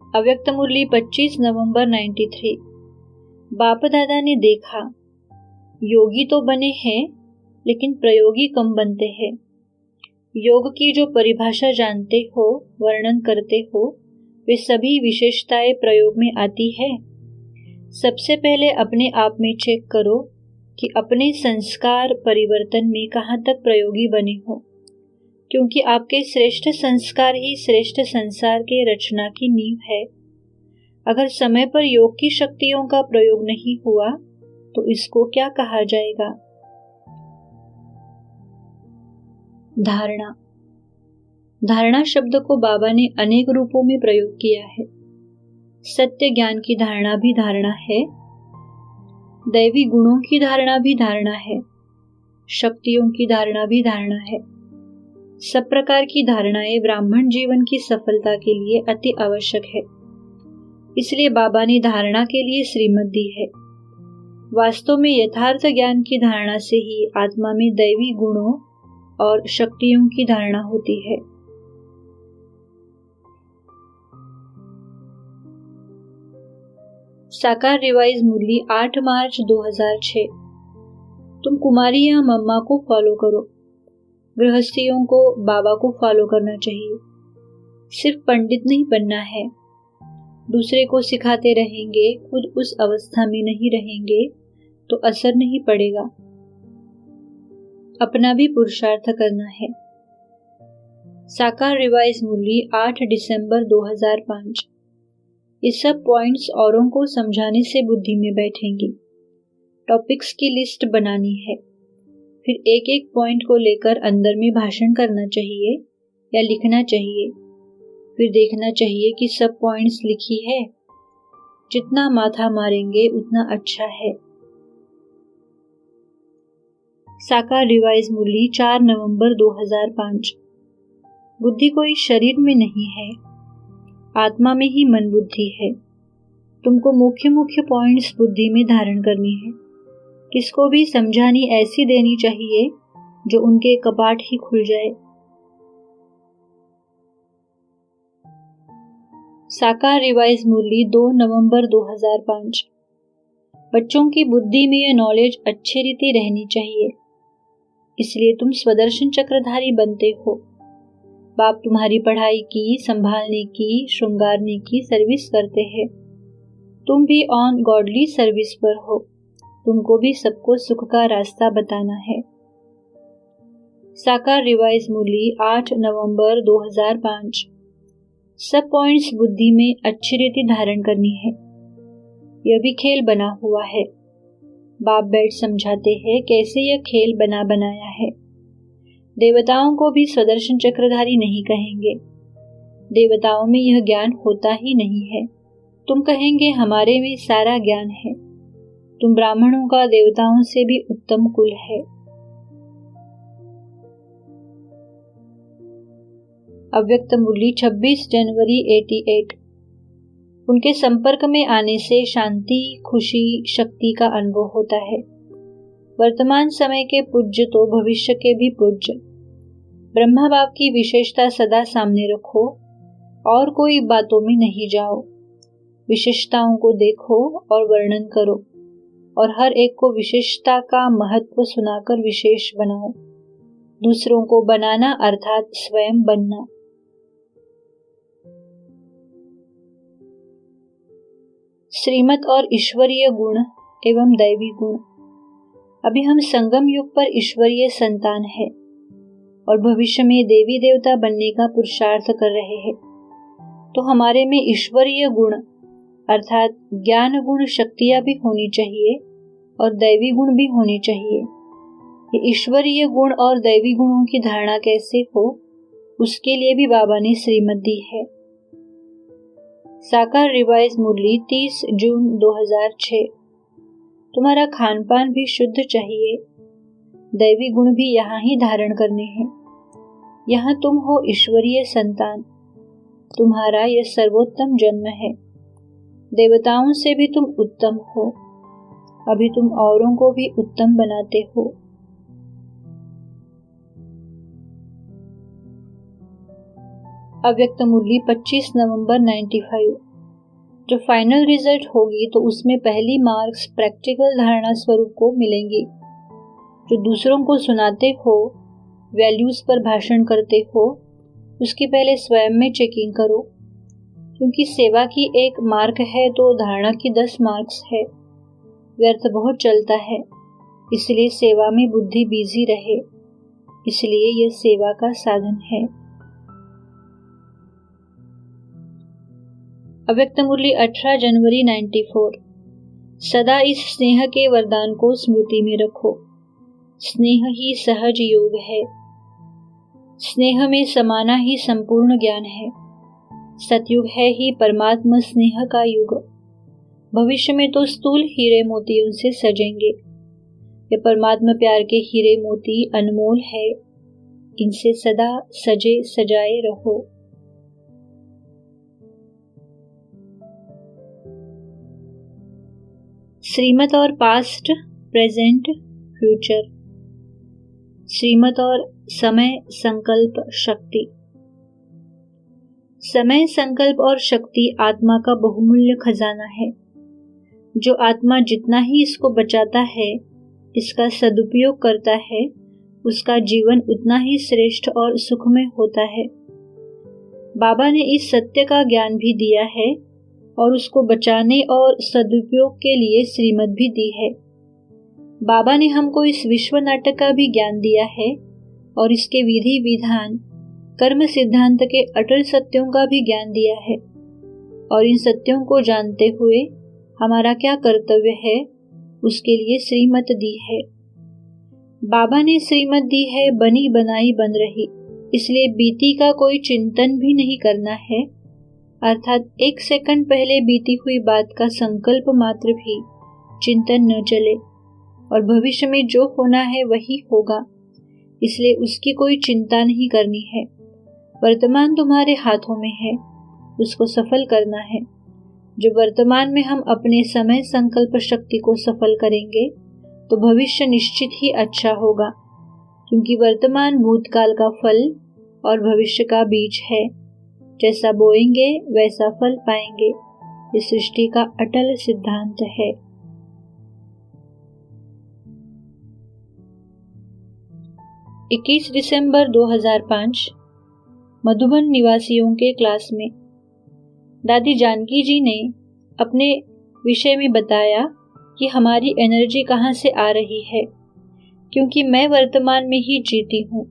अव्यक्त मुरली 25 नवंबर 93। बाप दादा ने देखा, योगी तो बने हैं लेकिन प्रयोगी कम बनते हैं। योग की जो परिभाषा जानते हो, वर्णन करते हो, वे सभी विशेषताएं प्रयोग में आती है। सबसे पहले अपने आप में चेक करो कि अपने संस्कार परिवर्तन में कहाँ तक प्रयोगी बने हो, क्योंकि आपके श्रेष्ठ संस्कार ही श्रेष्ठ संसार के रचना की नींव है। अगर समय पर योग की शक्तियों का प्रयोग नहीं हुआ तो इसको क्या कहा जाएगा? धारणा। धारणा शब्द को बाबा ने अनेक रूपों में प्रयोग किया है। सत्य ज्ञान की धारणा भी धारणा है, दैवी गुणों की धारणा भी धारणा है, शक्तियों की धारणा भी धारणा है। सब प्रकार की धारणाएं ब्राह्मण जीवन की सफलता के लिए अति आवश्यक है। इसलिए बाबा ने धारणा के लिए श्रीमत दी है। वास्तव में यथार्थ ज्ञान की धारणा से ही आत्मा में दैवी गुणों और शक्तियों की धारणा होती है। साकार रिवाइज मुरली 8 मार्च 2006। तुम कुमारी या मम्मा को फॉलो करो। गृहस्थियों को बाबा को फॉलो करना चाहिए। सिर्फ पंडित नहीं बनना है। दूसरे को सिखाते रहेंगे, खुद उस अवस्था में नहीं रहेंगे तो असर नहीं पड़ेगा। अपना भी पुरुषार्थ करना है। साकार रिवाइज मुरली 8 दिसंबर 2005। ये सब पॉइंट्स औरों को समझाने से बुद्धि में बैठेंगी। टॉपिक्स की लिस्ट बनानी है, फिर एक एक पॉइंट को लेकर अंदर में भाषण करना चाहिए या लिखना चाहिए। फिर देखना चाहिए कि सब पॉइंट्स लिखी है। जितना माथा मारेंगे उतना अच्छा है। साकार रिवाइज मुरली 4 नवंबर 2005। बुद्धि कोई शरीर में नहीं है, आत्मा में ही मन बुद्धि है। तुमको मुख्य मुख्य पॉइंट्स बुद्धि में धारण करनी है। किसको भी समझानी ऐसी देनी चाहिए जो उनके कपाट ही खुल जाए। साकार रिवाइज मुरली 2 नवंबर 2005। बच्चों की बुद्धि में यह नॉलेज अच्छी रीति रहनी चाहिए, इसलिए तुम स्वदर्शन चक्रधारी बनते हो। बाप तुम्हारी पढ़ाई की, संभालने की, श्रृंगारने की सर्विस करते हैं। तुम भी ऑन गॉडली सर्विस पर हो। तुमको भी सबको सुख का रास्ता बताना है। साकार रिवाइज मुरली 8 नवंबर 2005। सब पॉइंट्स बुद्धि में अच्छी रीति धारण करनी है। यह भी खेल बना हुआ है। बाप बैठ समझाते हैं कैसे यह खेल बना बनाया है। देवताओं को भी स्वदर्शन चक्रधारी नहीं कहेंगे। देवताओं में यह ज्ञान होता ही नहीं है। तुम कहेंगे हमारे में सारा ज्ञान है। तुम ब्राह्मणों का देवताओं से भी उत्तम कुल है। अव्यक्त मुरली 26 जनवरी 88। उनके संपर्क में आने से शांति, खुशी, शक्ति का अनुभव होता है। वर्तमान समय के पूज्य तो भविष्य के भी पूज्य। ब्रह्मा बाप की विशेषता सदा सामने रखो और कोई बातों में नहीं जाओ। विशेषताओं को देखो और वर्णन करो और हर एक को विशेषता का महत्व सुनाकर विशेष बनाओ। दूसरों को बनाना अर्थात स्वयं बनना। श्रीमत और ईश्वरीय गुण एवं दैवी गुण। अभी हम संगम युग पर ईश्वरीय संतान है और भविष्य में देवी देवता बनने का पुरुषार्थ कर रहे हैं। तो हमारे में ईश्वरीय गुण अर्थात ज्ञान गुण शक्तियां भी होनी चाहिए और दैवी गुण भी होने चाहिए। ये ईश्वरीय गुण और दैवी गुणों की धारणा कैसे हो, उसके लिए भी बाबा ने श्रीमत दी है। साकार रिवाइज मुरली 30 जून 2006। तुम्हारा खान पान भी शुद्ध चाहिए, दैवी गुण भी यहाँ ही धारण करने हैं। यहाँ तुम हो ईश्वरीय संतान, तुम्हारा यह सर्वोत्तम जन्म है। देवताओं से भी तुम उत्तम हो, अभी तुम औरों को भी उत्तम बनाते हो। अव्यक्त मुरली 25 नवंबर 95। जो फाइनल रिजल्ट होगी तो उसमें पहली मार्क्स प्रैक्टिकल धारणा स्वरूप को मिलेंगी। जो दूसरों को सुनाते हो, वैल्यूज पर भाषण करते हो, उसकी पहले स्वयं में चेकिंग करो, क्योंकि सेवा की 1 मार्क है तो धारणा की 10 मार्क्स है। व्यर्थ बहुत चलता है, इसलिए सेवा में बुद्धि बिजी रहे, इसलिए यह सेवा का साधन है। अव्यक्त मुरली 18 जनवरी 94। सदा इस स्नेह के वरदान को स्मृति में रखो। स्नेह ही सहज योग है, स्नेह में समाना ही संपूर्ण ज्ञान है। सतयुग है ही परमात्मा स्नेह का युग। भविष्य में तो स्थूल हीरे मोतियों से सजेंगे। ये परमात्मा प्यार के हीरे मोती अनमोल है, इनसे सदा सजे सजाए रहो। श्रीमत और पास्ट, प्रेजेंट, फ्यूचर। श्रीमत और समय, संकल्प, शक्ति। समय, संकल्प और शक्ति आत्मा का बहुमूल्य खजाना है। जो आत्मा जितना ही इसको बचाता है, इसका सदुपयोग करता है, उसका जीवन उतना ही श्रेष्ठ और सुखमय होता है। बाबा ने इस सत्य का ज्ञान भी दिया है और उसको बचाने और सदुपयोग के लिए श्रीमत भी दी है। बाबा ने हमको इस विश्व नाटक का भी ज्ञान दिया है और इसके विधि विधान, कर्म सिद्धांत के अटल सत्यों का भी ज्ञान दिया है। और इन सत्यों को जानते हुए हमारा क्या कर्तव्य है, उसके लिए श्रीमत दी है। बाबा ने श्रीमत दी है, बनी बनाई बन रही, इसलिए बीती का कोई चिंतन भी नहीं करना है, अर्थात 1 सेकंड पहले बीती हुई बात का संकल्प मात्र भी चिंतन न चले। और भविष्य में जो होना है वही होगा, इसलिए उसकी कोई चिंता नहीं करनी है। वर्तमान तुम्हारे हाथों में है, उसको सफल करना है। जो वर्तमान में हम अपने समय संकल्प शक्ति को सफल करेंगे तो भविष्य निश्चित ही अच्छा होगा, क्योंकि वर्तमान भूतकाल का फल और भविष्य का बीज है। जैसा बोएंगे वैसा फल पाएंगे, इस सृष्टि का अटल सिद्धांत है। इक्कीस दिसंबर 2005। मधुबन निवासियों के क्लास में दादी जानकी जी ने अपने विषय में बताया कि हमारी एनर्जी कहाँ से आ रही है, क्योंकि मैं वर्तमान में ही जीती हूँ,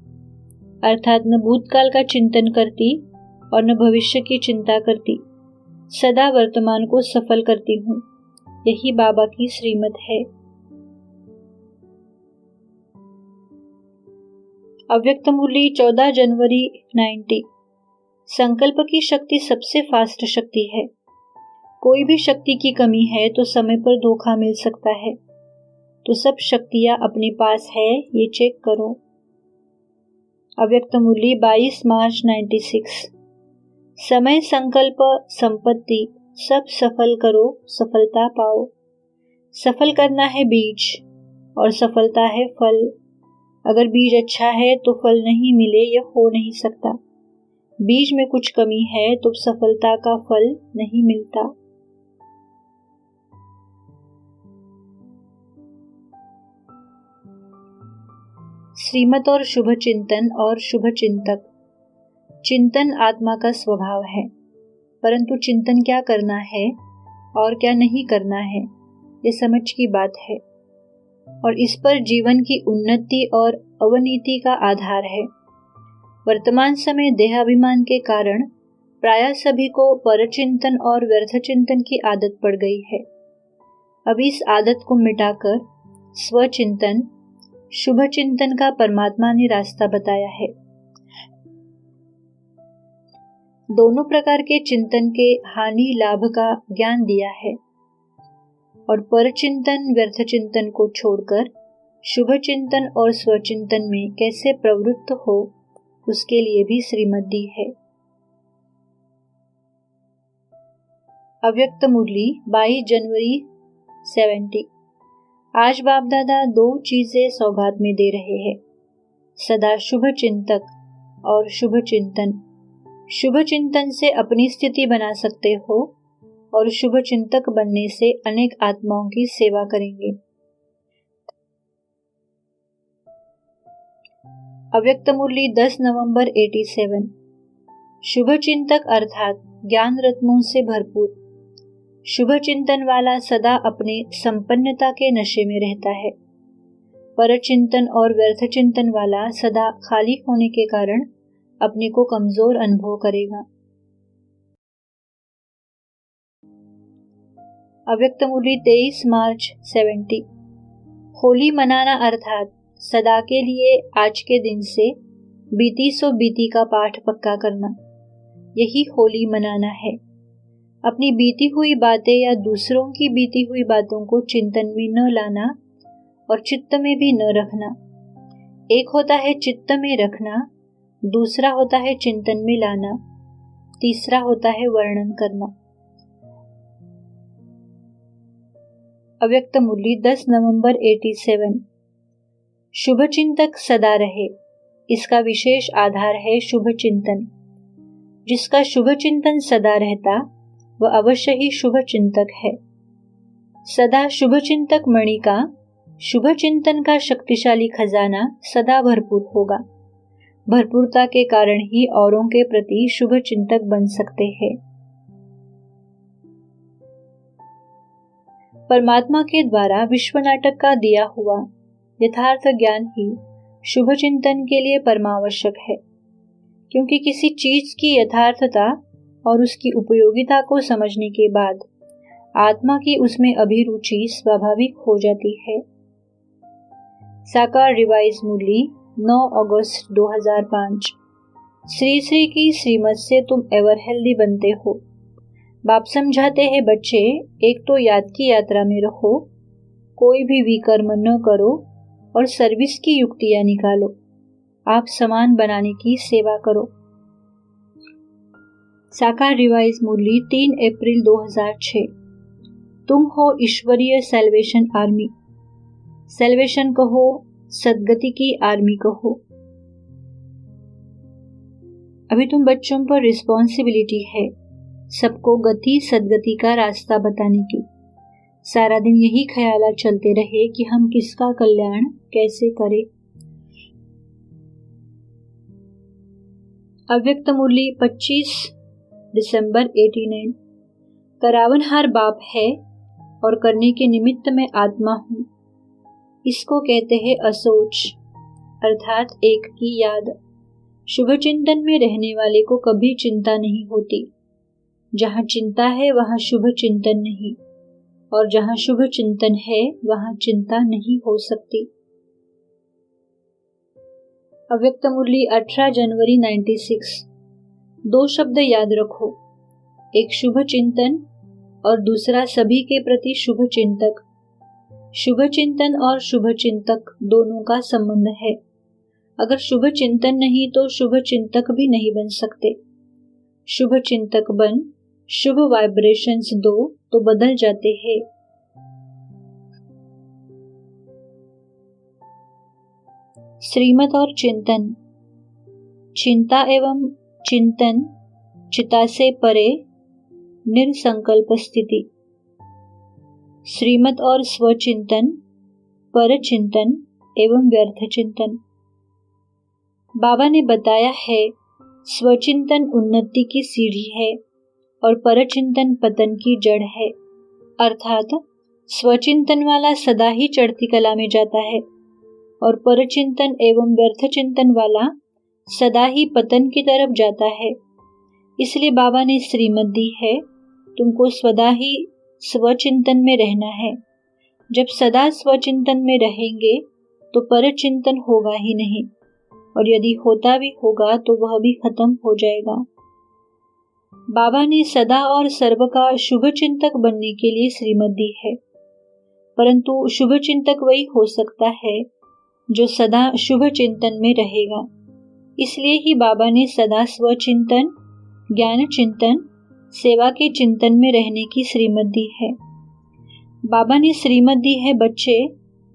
अर्थात न भूतकाल का चिंतन करती और न भविष्य की चिंता करती, सदा वर्तमान को सफल करती हूँ। यही बाबा की श्रीमत है। अव्यक्त मुरली 14 जनवरी 90। संकल्प की शक्ति सबसे फास्ट शक्ति है। कोई भी शक्ति की कमी है तो समय पर धोखा मिल सकता है, तो सब शक्तियां अपने पास है, ये चेक करो। अव्यक्त मुरली 22 मार्च 96। समय, संकल्प, संपत्ति सब सफल करो, सफलता पाओ। सफल करना है बीज और सफलता है फल। अगर बीज अच्छा है तो फल नहीं मिले, यह हो नहीं सकता। बीज में कुछ कमी है तो सफलता का फल नहीं मिलता। श्रीमत और शुभ चिंतन और शुभ चिंतक। चिंतन आत्मा का स्वभाव है, परंतु चिंतन क्या करना है और क्या नहीं करना है, ये समझ की बात है और इस पर जीवन की उन्नति और अवनीति का आधार है। वर्तमान समय देहाभिमान के कारण प्रायः सभी को परचिंतन और व्यर्थ चिंतन की आदत पड़ गई है। अब इस आदत को मिटाकर स्वचिंतन, शुभ चिंतन का परमात्मा ने रास्ता बताया है। दोनों प्रकार के चिंतन के हानि लाभ का ज्ञान दिया है और परचिंतन व्यर्थ चिंतन को छोड़कर शुभ चिंतन और स्वचिंतन में कैसे प्रवृत्त हो, उसके लिए भी श्रीमत दी है। अव्यक्त मुरली 22 जनवरी 70। आज बाप दादा 2 चीजें सौगात में दे रहे हैं, सदा शुभ चिंतक और शुभ चिंतन। शुभ चिंतन से अपनी स्थिति बना सकते हो और शुभ चिंतक बनने से अनेक आत्माओं की सेवा करेंगे। अव्यक्त मुरली 10 नवंबर 87। शुभ चिंतक अर्थात ज्ञान रत्नों से भरपूर। शुभ चिंतन वाला सदा अपने संपन्नता के नशे में रहता है। परचिंतन और व्यर्थ चिंतन वाला सदा खाली होने के कारण अपने को कमजोर अनुभव करेगा। अव्यक्त मुरली 23 मार्च 70। होली मनाना अर्थात सदा के लिए आज के दिन से बीती सो बीती का पाठ पक्का करना, यही होली मनाना है। अपनी बीती हुई बातें या दूसरों की बीती हुई बातों को चिंतन में न लाना और चित्त में भी न रखना। एक होता है चित्त में रखना, दूसरा होता है चिंतन में लाना, तीसरा होता है वर्णन करना। अव्यक्त मुरली 10 नवंबर 87। शुभ चिंतक सदा रहे, इसका विशेष आधार है शुभ चिंतन। जिसका शुभ चिंतन सदा रहता वह अवश्य ही शुभ चिंतक है। सदा शुभ चिंतक मणि का, शुभ चिंतन का शक्तिशाली खजाना सदा भरपूर होगा। भरपूरता के कारण ही औरों के प्रति शुभ चिंतक बन सकते हैं। परमात्मा के द्वारा विश्व नाटक का दिया हुआ यथार्थ ज्ञान ही शुभ चिंतन के लिए परमावश्यक है, क्योंकि किसी चीज की यथार्थता और उसकी उपयोगिता को समझने के बाद आत्मा की उसमें अभिरुचि स्वाभाविक हो जाती है। साकार रिवाइज मुरली 9 अगस्त 2005। श्री श्री की श्रीमत से तुम एवर हेल्दी बनते हो। बाप समझाते हैं, बच्चे एक तो याद की यात्रा में रहो, कोई भी विकर्म न करो और सर्विस की युक्तियां निकालो। आप समान बनाने की सेवा करो। साकार रिवाइज मुरली 3 अप्रैल 2006। तुम हो ईश्वरीय सेल्वेशन आर्मी। सेल्वेशन कहो, सदगति की आर्मी कहो। अभी तुम बच्चों पर रिस्पॉन्सिबिलिटी है सबको गति सदगति का रास्ता बताने की। सारा दिन यही ख्यालात चलते रहे कि हम किसका कल्याण कैसे करें। अव्यक्त मुरली 25 दिसंबर 89। करावनहार बाप है और करने के निमित्त में आत्मा हूं। इसको कहते हैं असोच, अर्थात एक की याद। शुभ चिंतन में रहने वाले को कभी चिंता नहीं होती। जहाँ चिंता है वहाँ शुभ चिंतन नहीं, और जहाँ शुभ चिंतन है वहाँ चिंता नहीं हो सकती। अव्यक्त मुरली 18 जनवरी 96। 2 शब्द याद रखो, एक शुभ चिंतन और दूसरा सभी के प्रति शुभ चिंतक। शुभ चिंतन और शुभ चिंतक दोनों का संबंध है। अगर शुभ चिंतन नहीं तो शुभ चिंतक भी नहीं बन सकते। शुभ चिंतक बन शुभ वाइब्रेशंस दो तो बदल जाते हैं। श्रीमत और चिंतन। चिंता एवं चिंतन चिता से परे निर्संकल्प स्थिति। श्रीमत और स्वचिंतन, परचिंतन एवं व्यर्थ चिंतन। बाबा ने बताया है, स्वचिंतन उन्नति की सीढ़ी है और परचिंतन पतन की जड़ है। अर्थात स्वचिंतन वाला सदा ही चढ़ती कला में जाता है और परचिंतन एवं व्यर्थ चिंतन वाला सदा ही पतन की तरफ जाता है। इसलिए बाबा ने श्रीमत दी है, तुमको सदा ही स्वचिंतन में रहना है। जब सदा स्वचिंतन में रहेंगे तो परचिंतन होगा ही नहीं, और यदि होता भी होगा तो वह भी खत्म हो जाएगा। बाबा ने सदा और सर्व का शुभ चिंतक बनने के लिए श्रीमत दी है, परंतु शुभ चिंतक वही हो सकता है जो सदा शुभ चिंतन में रहेगा। इसलिए ही बाबा ने सदा स्वचिंतन, ज्ञान चिंतन, सेवा के चिंतन में रहने की श्रीमत दी है। बाबा ने श्रीमत दी है, बच्चे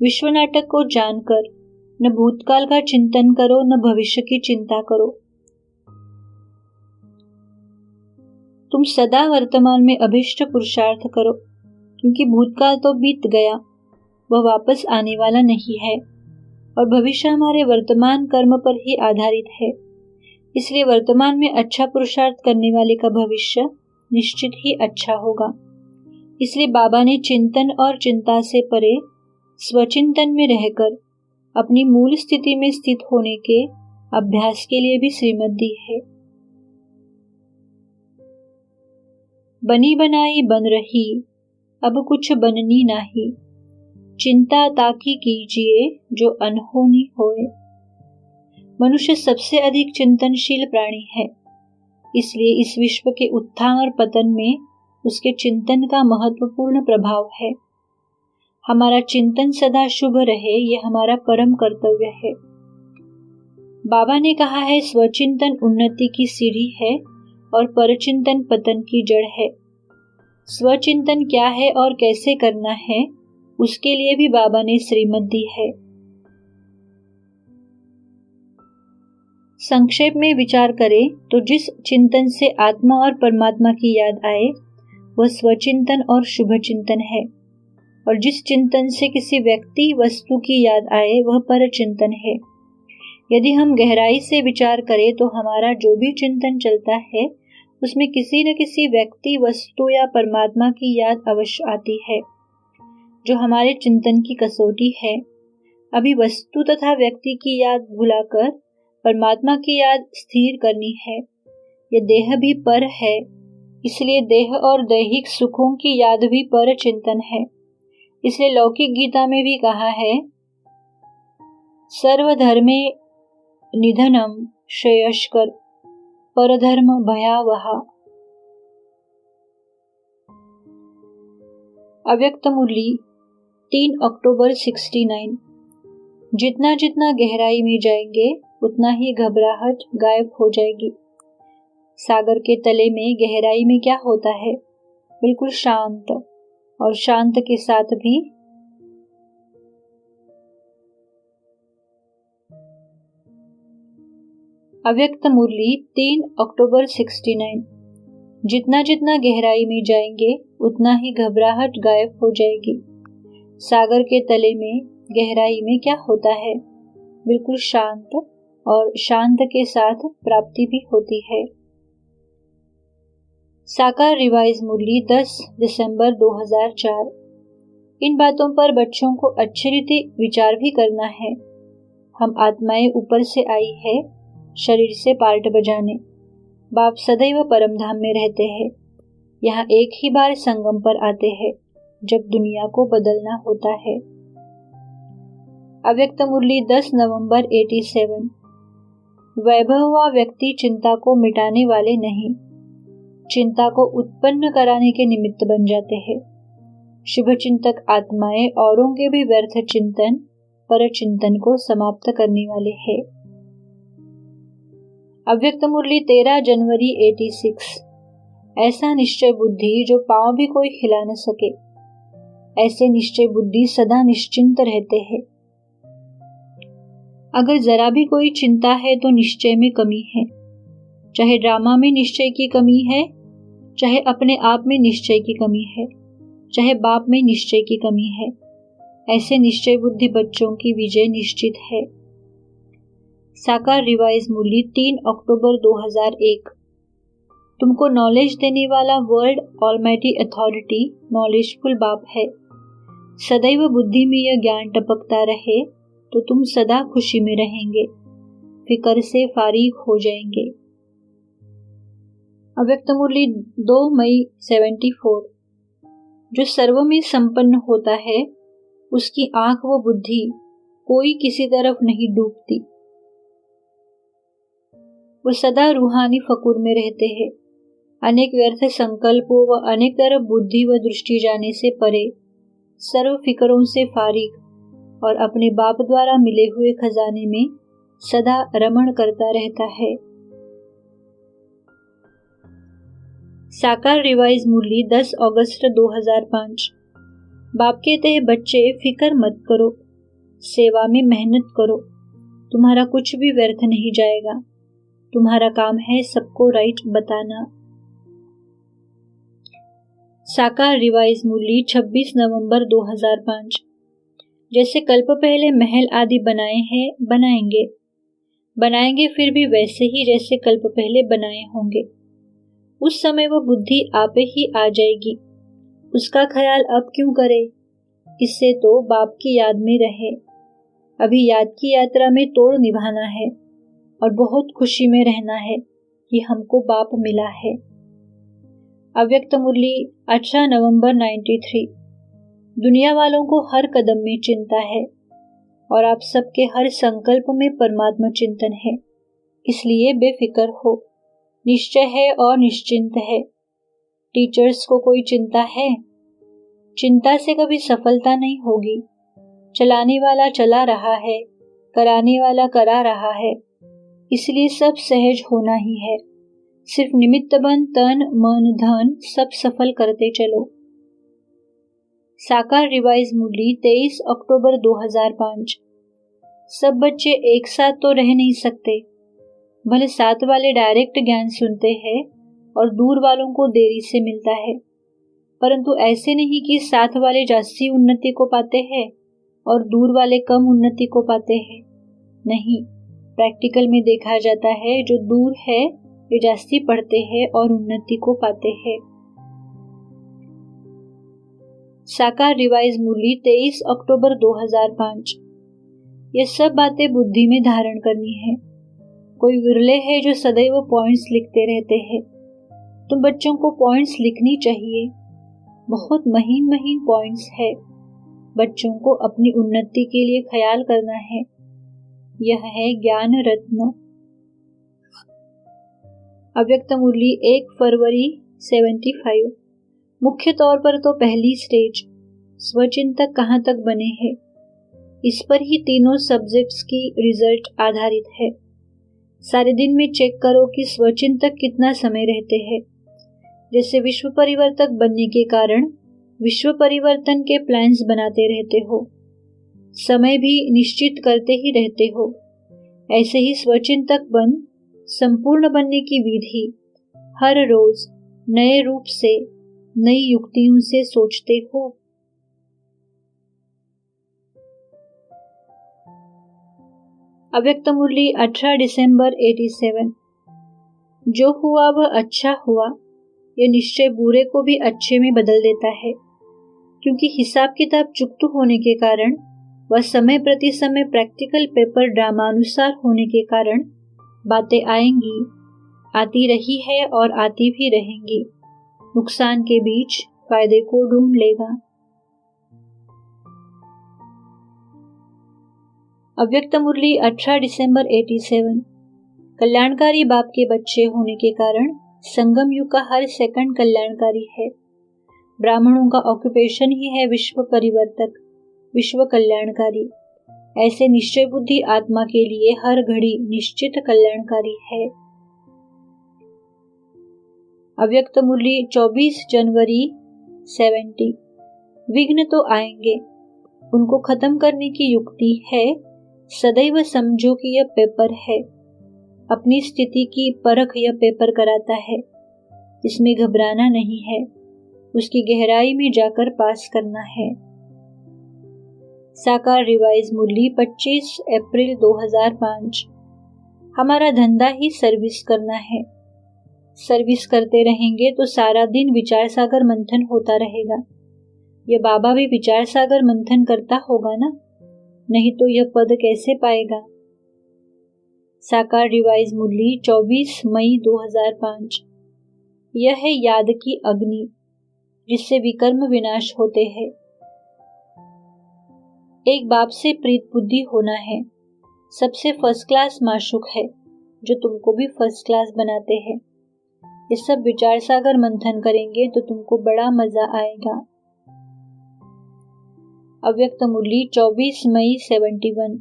विश्व नाटक को जानकर न भूतकाल का चिंतन करो न भविष्य की चिंता करो। तुम सदा वर्तमान में अभिष्ट पुरुषार्थ करो, क्योंकि भूतकाल तो बीत गया, वह वापस आने वाला नहीं है, और भविष्य हमारे वर्तमान कर्म पर ही आधारित है। इसलिए वर्तमान में अच्छा पुरुषार्थ करने वाले का भविष्य निश्चित ही अच्छा होगा। इसलिए बाबा ने चिंतन और चिंता से परे स्वचिंतन में रहकर अपनी मूल स्थिति में स्थित होने के अभ्यास के लिए भी श्रीमत दी है। बनी बनाई बन रही, अब कुछ बननी नाही, चिंता ताकि कीजिए जो अनहोनी होए। मनुष्य सबसे अधिक चिंतनशील प्राणी है, इसलिए इस विश्व के उत्थान और पतन में उसके चिंतन का महत्वपूर्ण प्रभाव है। हमारा चिंतन सदा शुभ रहे, यह हमारा परम कर्तव्य है। बाबा ने कहा है, स्वचिंतन उन्नति की सीढ़ी है और परचिंतन पतन की जड़ है। स्वचिंतन क्या है और कैसे करना है, उसके लिए भी बाबा ने श्रीमत दी है। संक्षेप में विचार करें तो जिस चिंतन से आत्मा और परमात्मा की याद आए वह स्वचिंतन और शुभ चिंतन है, और जिस चिंतन से किसी व्यक्ति वस्तु की याद आए वह परचिंतन है। यदि हम गहराई से विचार करें तो हमारा जो भी चिंतन चलता है उसमें किसी न किसी व्यक्ति, वस्तु या परमात्मा की याद अवश्य आती है, जो हमारे चिंतन की कसौटी है। अभी वस्तु तथा व्यक्ति की याद भुलाकर परमात्मा की याद स्थिर करनी है। यह देह भी पर है, इसलिए देह और दैहिक सुखों की याद भी पर चिंतन है। इसलिए लौकिक गीता में भी कहा है, सर्वधर्मे निधनम श्रेयस्कर परधर्म भयावहा। अव्यक्त मुरली 3 अक्टूबर 69। जितना जितना गहराई में जाएंगे उतना ही घबराहट गायब हो जाएगी। सागर के तले में गहराई में क्या होता है? बिल्कुल शांत, और शांत के साथ भी अव्यक्त मुरली 3 अक्टूबर 69। जितना जितना गहराई में जाएंगे उतना ही घबराहट गायब हो जाएगी। सागर के तले में गहराई में क्या होता है? बिल्कुल शांत, और शांत के साथ प्राप्ति भी होती है। साकार रिवाइज मुरली 10 दिसंबर 2004। इन बातों पर बच्चों को अच्छी रीति विचार भी करना है। हम आत्माएं ऊपर से आई है शरीर से पार्ट बजाने। बाप सदैव परमधाम में रहते हैं। यहाँ एक ही बार संगम पर आते हैं जब दुनिया को बदलना होता है। अव्यक्त मुरली 10 नवंबर 87। वैभव व व्यक्ति चिंता को मिटाने वाले नहीं, चिंता को उत्पन्न कराने के निमित्त बन जाते हैं। शुभ चिंतक आत्माएं औरों के भी व्यर्थ चिंतन, पर चिंतन को समाप्त करने वाले हैं। अव्यक्त मुरली 13 जनवरी 86। ऐसा निश्चय बुद्धि जो पांव भी कोई हिला न सके, ऐसे निश्चय बुद्धि सदा निश्चिंत रहते हैं। अगर जरा भी कोई चिंता है तो निश्चय में कमी है। चाहे ड्रामा में निश्चय की कमी है, चाहे अपने आप में निश्चय की कमी है, चाहे बाप में निश्चय की कमी है। ऐसे निश्चय बुद्धि बच्चों की विजय निश्चित है। साकार रिवाइज मूल्य 3 अक्टूबर 2001। तुमको नॉलेज देने वाला वर्ल्ड ऑलमाइटी अथॉरिटी नॉलेजफुल बाप है। सदैव बुद्धि में यह ज्ञान टपकता रहे तो तुम सदा खुशी में रहेंगे, फिक्र से फारिग हो जाएंगे। अव्यक्त मूल्य 2 मई 74। जो सर्व में संपन्न होता है उसकी आंख व बुद्धि कोई किसी तरफ नहीं डूबती। वो सदा रूहानी फकुर में रहते हैं। अनेक व्यर्थ संकल्पों व अनेक तरफ बुद्धि व दृष्टि जाने से परे, सर्व फिक्रों से फारिग और अपने बाप द्वारा मिले हुए खजाने में सदा रमण करता रहता है। साकार रिवाइज मूल्य 10 अगस्त 2005। बाप कहते हैं, बच्चे फिक्र मत करो, सेवा में मेहनत करो, तुम्हारा कुछ भी व्यर्थ नहीं जाएगा। तुम्हारा काम है सबको राइट बताना। साकार रिवाइज मूल्य 26 नवंबर 2005। जैसे कल्प पहले महल आदि बनाए हैं, बनाएंगे फिर भी वैसे ही जैसे कल्प पहले बनाए होंगे। उस समय वह बुद्धि आपे ही आ जाएगी। उसका ख्याल अब क्यों करे, इससे तो बाप की याद में रहे। अभी याद की यात्रा में तोड़ निभाना है और बहुत खुशी में रहना है कि हमको बाप मिला है। अव्यक्त मूल्य 18 नवंबर 93। दुनिया वालों को हर कदम में चिंता है और आप सबके हर संकल्प में परमात्मा चिंतन है, इसलिए बेफिक्र हो। निश्चय है और निश्चिंत है। टीचर्स को कोई चिंता है? चिंता से कभी सफलता नहीं होगी। चलाने वाला चला रहा है, कराने वाला करा रहा है, इसलिए सब सहज होना ही है। सिर्फ निमित्त बन तन मन धन सब सफल करते चलो। साकार रिवाइज मूल्य 23 अक्टूबर 2005। सब बच्चे एक साथ तो रह नहीं सकते। भले साथ वाले डायरेक्ट ज्ञान सुनते हैं और दूर वालों को देरी से मिलता है, परंतु ऐसे नहीं कि साथ वाले जास्ती उन्नति को पाते हैं और दूर वाले कम उन्नति को पाते हैं। नहीं, प्रैक्टिकल में देखा जाता है जो दूर है वे जास्ती पढ़ते हैं और उन्नति को पाते हैं। साकार रिवाइज मूल्य 23 अक्टूबर 2005। ये सब बातें बुद्धि में धारण करनी है। कोई विरले है जो सदैव पॉइंट्स लिखते रहते हैं। तुम बच्चों को पॉइंट्स लिखनी चाहिए, बहुत महीन महीन पॉइंट्स है। बच्चों को अपनी उन्नति के लिए ख्याल करना है। यह है ज्ञान रत्न। अव्यक्त मूल्य 1 फरवरी 75। मुख्य तौर पर तो पहली स्टेज स्वचिंतक कहाँ तक बने हैं, इस पर ही तीनों सब्जेक्ट्स की रिजल्ट आधारित है। सारे दिन में चेक करो कि स्वचिंतक कितना समय रहते हैं। जैसे विश्व परिवर्तक बनने के कारण विश्व परिवर्तन के प्लान्स बनाते रहते हो, समय भी निश्चित करते ही रहते हो, ऐसे ही स्वचिंतक बन संपूर्ण बनने की विधि हर रोज नए रूप से नई युक्तियों से सोचते हो। अव्यक्त मूल्य 18 दिसंबर 87। जो हुआ वह अच्छा हुआ, यह निश्चय बुरे को भी अच्छे में बदल देता है, क्योंकि हिसाब किताब चुकत होने के कारण वह समय प्रति समय प्रैक्टिकल पेपर ड्रामानुसार होने के कारण बातें आएंगी, आती रही है और आती भी रहेंगी। नुकसान के बीच फायदे को ढूंढ लेगा। अव्यक्त मुरली 18 दिसंबर 87। कल्याणकारी बाप के बच्चे होने के कारण संगम युग का हर सेकंड कल्याणकारी है। ब्राह्मणों का ऑक्यूपेशन ही है विश्व परिवर्तक, विश्व कल्याणकारी। ऐसे निश्चय बुद्धि आत्मा के लिए हर घड़ी निश्चित कल्याणकारी है। अव्यक्त मुरली 24 जनवरी 70। विघ्न तो आएंगे, उनको खत्म करने की युक्ति है। सदैव समझो कि यह पेपर है, अपनी स्थिति की परख यह पेपर कराता है, इसमें घबराना नहीं है, उसकी गहराई में जाकर पास करना है। साकार रिवाइज मुरली 25 अप्रैल 2005। हमारा धंधा ही सर्विस करना है। सर्विस करते रहेंगे तो सारा दिन विचार सागर मंथन होता रहेगा। यह बाबा भी विचार सागर मंथन करता होगा ना, नहीं तो यह पद कैसे पाएगा। साकार रिवाइज मुरली 24 मई 2005। यह है याद की अग्नि जिससे विकर्म विनाश होते हैं। एक बाप से प्रीत बुद्धि होना है। सबसे फर्स्ट क्लास माशूक है जो तुमको भी फर्स्ट क्लास बनाते हैं। ये सब विचार सागर मंथन करेंगे तो तुमको बड़ा मजा आएगा। अव्यक्त मुरली 24 मई 71।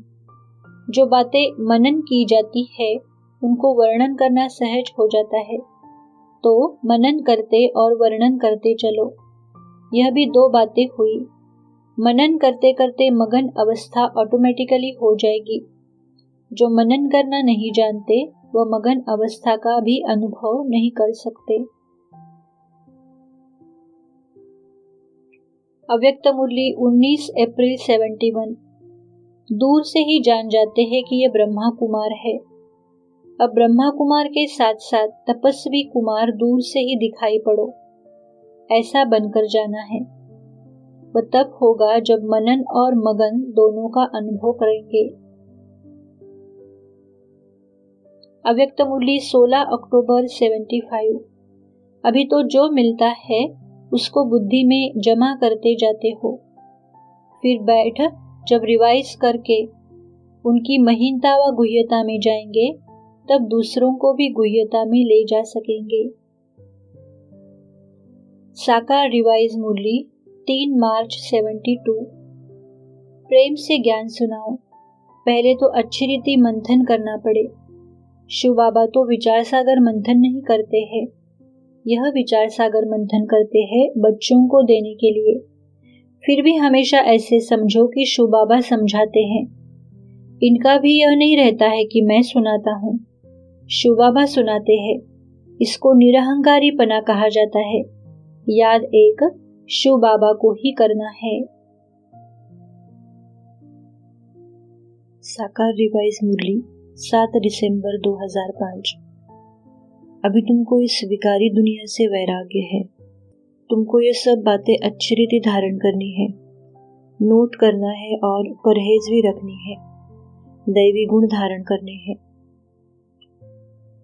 जो बातें मनन की जाती है उनको वर्णन करना सहज हो जाता है, तो मनन करते और वर्णन करते चलो। यह भी दो बातें हुई। मनन करते करते मगन अवस्था ऑटोमेटिकली हो जाएगी। जो मनन करना नहीं जानते वह मगन अवस्था का भी अनुभव नहीं कर सकते। अव्यक्त मुरली 19 अप्रैल 71। दूर से ही जान जाते हैं कि यह ब्रह्मा कुमार है। अब ब्रह्मा कुमार के साथ साथ तपस्वी कुमार दूर से ही दिखाई पड़ो, ऐसा बनकर जाना है। वह तब होगा जब मनन और मगन दोनों का अनुभव करेंगे। अव्यक्त मुरली 16 अक्टूबर 75। अभी तो जो मिलता है उसको बुद्धि में जमा करते जाते हो, फिर बैठ जब रिवाइज करके उनकी महीनता व गुह्यता में जाएंगे तब दूसरों को भी गुह्यता में ले जा सकेंगे। साकार रिवाइज मुरली 3 मार्च 72। प्रेम से ज्ञान सुनाओ। पहले तो अच्छी रीति मंथन करना पड़े। शिव बाबा तो विचार सागर मंथन नहीं करते हैं। यह विचार सागर मंथन करते हैं बच्चों को देने के लिए। फिर भी हमेशा ऐसे समझो कि शिव बाबा समझाते हैं। इनका भी यह नहीं रहता है कि मैं सुनाता हूँ, शिव बाबा सुनाते हैं। इसको निरहंकारी पना कहा जाता है। याद एक शिव बाबा को ही करना है। साकार रिवाइज मुरली 7 दिसंबर 2005। अभी तुमको इस विकारी दुनिया से वैराग्य है। तुमको ये सब बातें अच्छी रीति धारण करनी है, नोट करना है और परहेज भी रखनी है। दैवी गुण धारण करने हैं।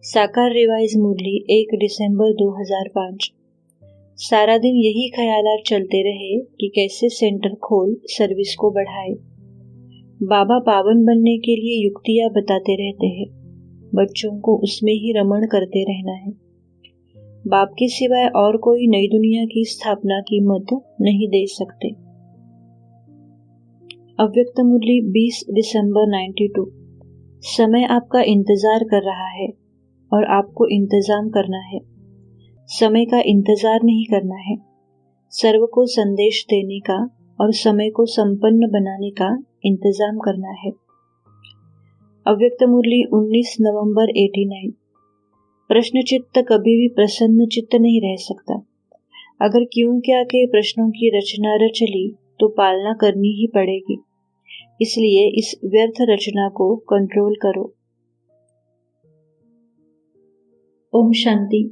साकार रिवाइज मुरली 1 दिसंबर 2005। सारा दिन यही ख्यालात चलते रहे कि कैसे सेंटर खोल सर्विस को बढ़ाए। बाबा पावन बनने के लिए युक्तियां बताते रहते हैं। बच्चों को उसमें ही रमण करते रहना है। बाप के सिवाय और कोई नई दुनिया की स्थापना की मत नहीं दे सकते। अव्यक्त मुरली 20 दिसंबर 92। समय आपका इंतजार कर रहा है और आपको इंतजाम करना है। समय का इंतजार नहीं करना है, सर्व को संदेश देने का और समय को संपन्न बनाने का इंतजाम करना है। अव्यक्त मुरली 19 नवंबर 89। प्रश्न चित्त कभी भी प्रसन्न चित्त नहीं रह सकता। अगर क्यों क्या के प्रश्नों की रचना रच ली तो पालना करनी ही पड़ेगी। इसलिए इस व्यर्थ रचना को कंट्रोल करो। ओम शांति।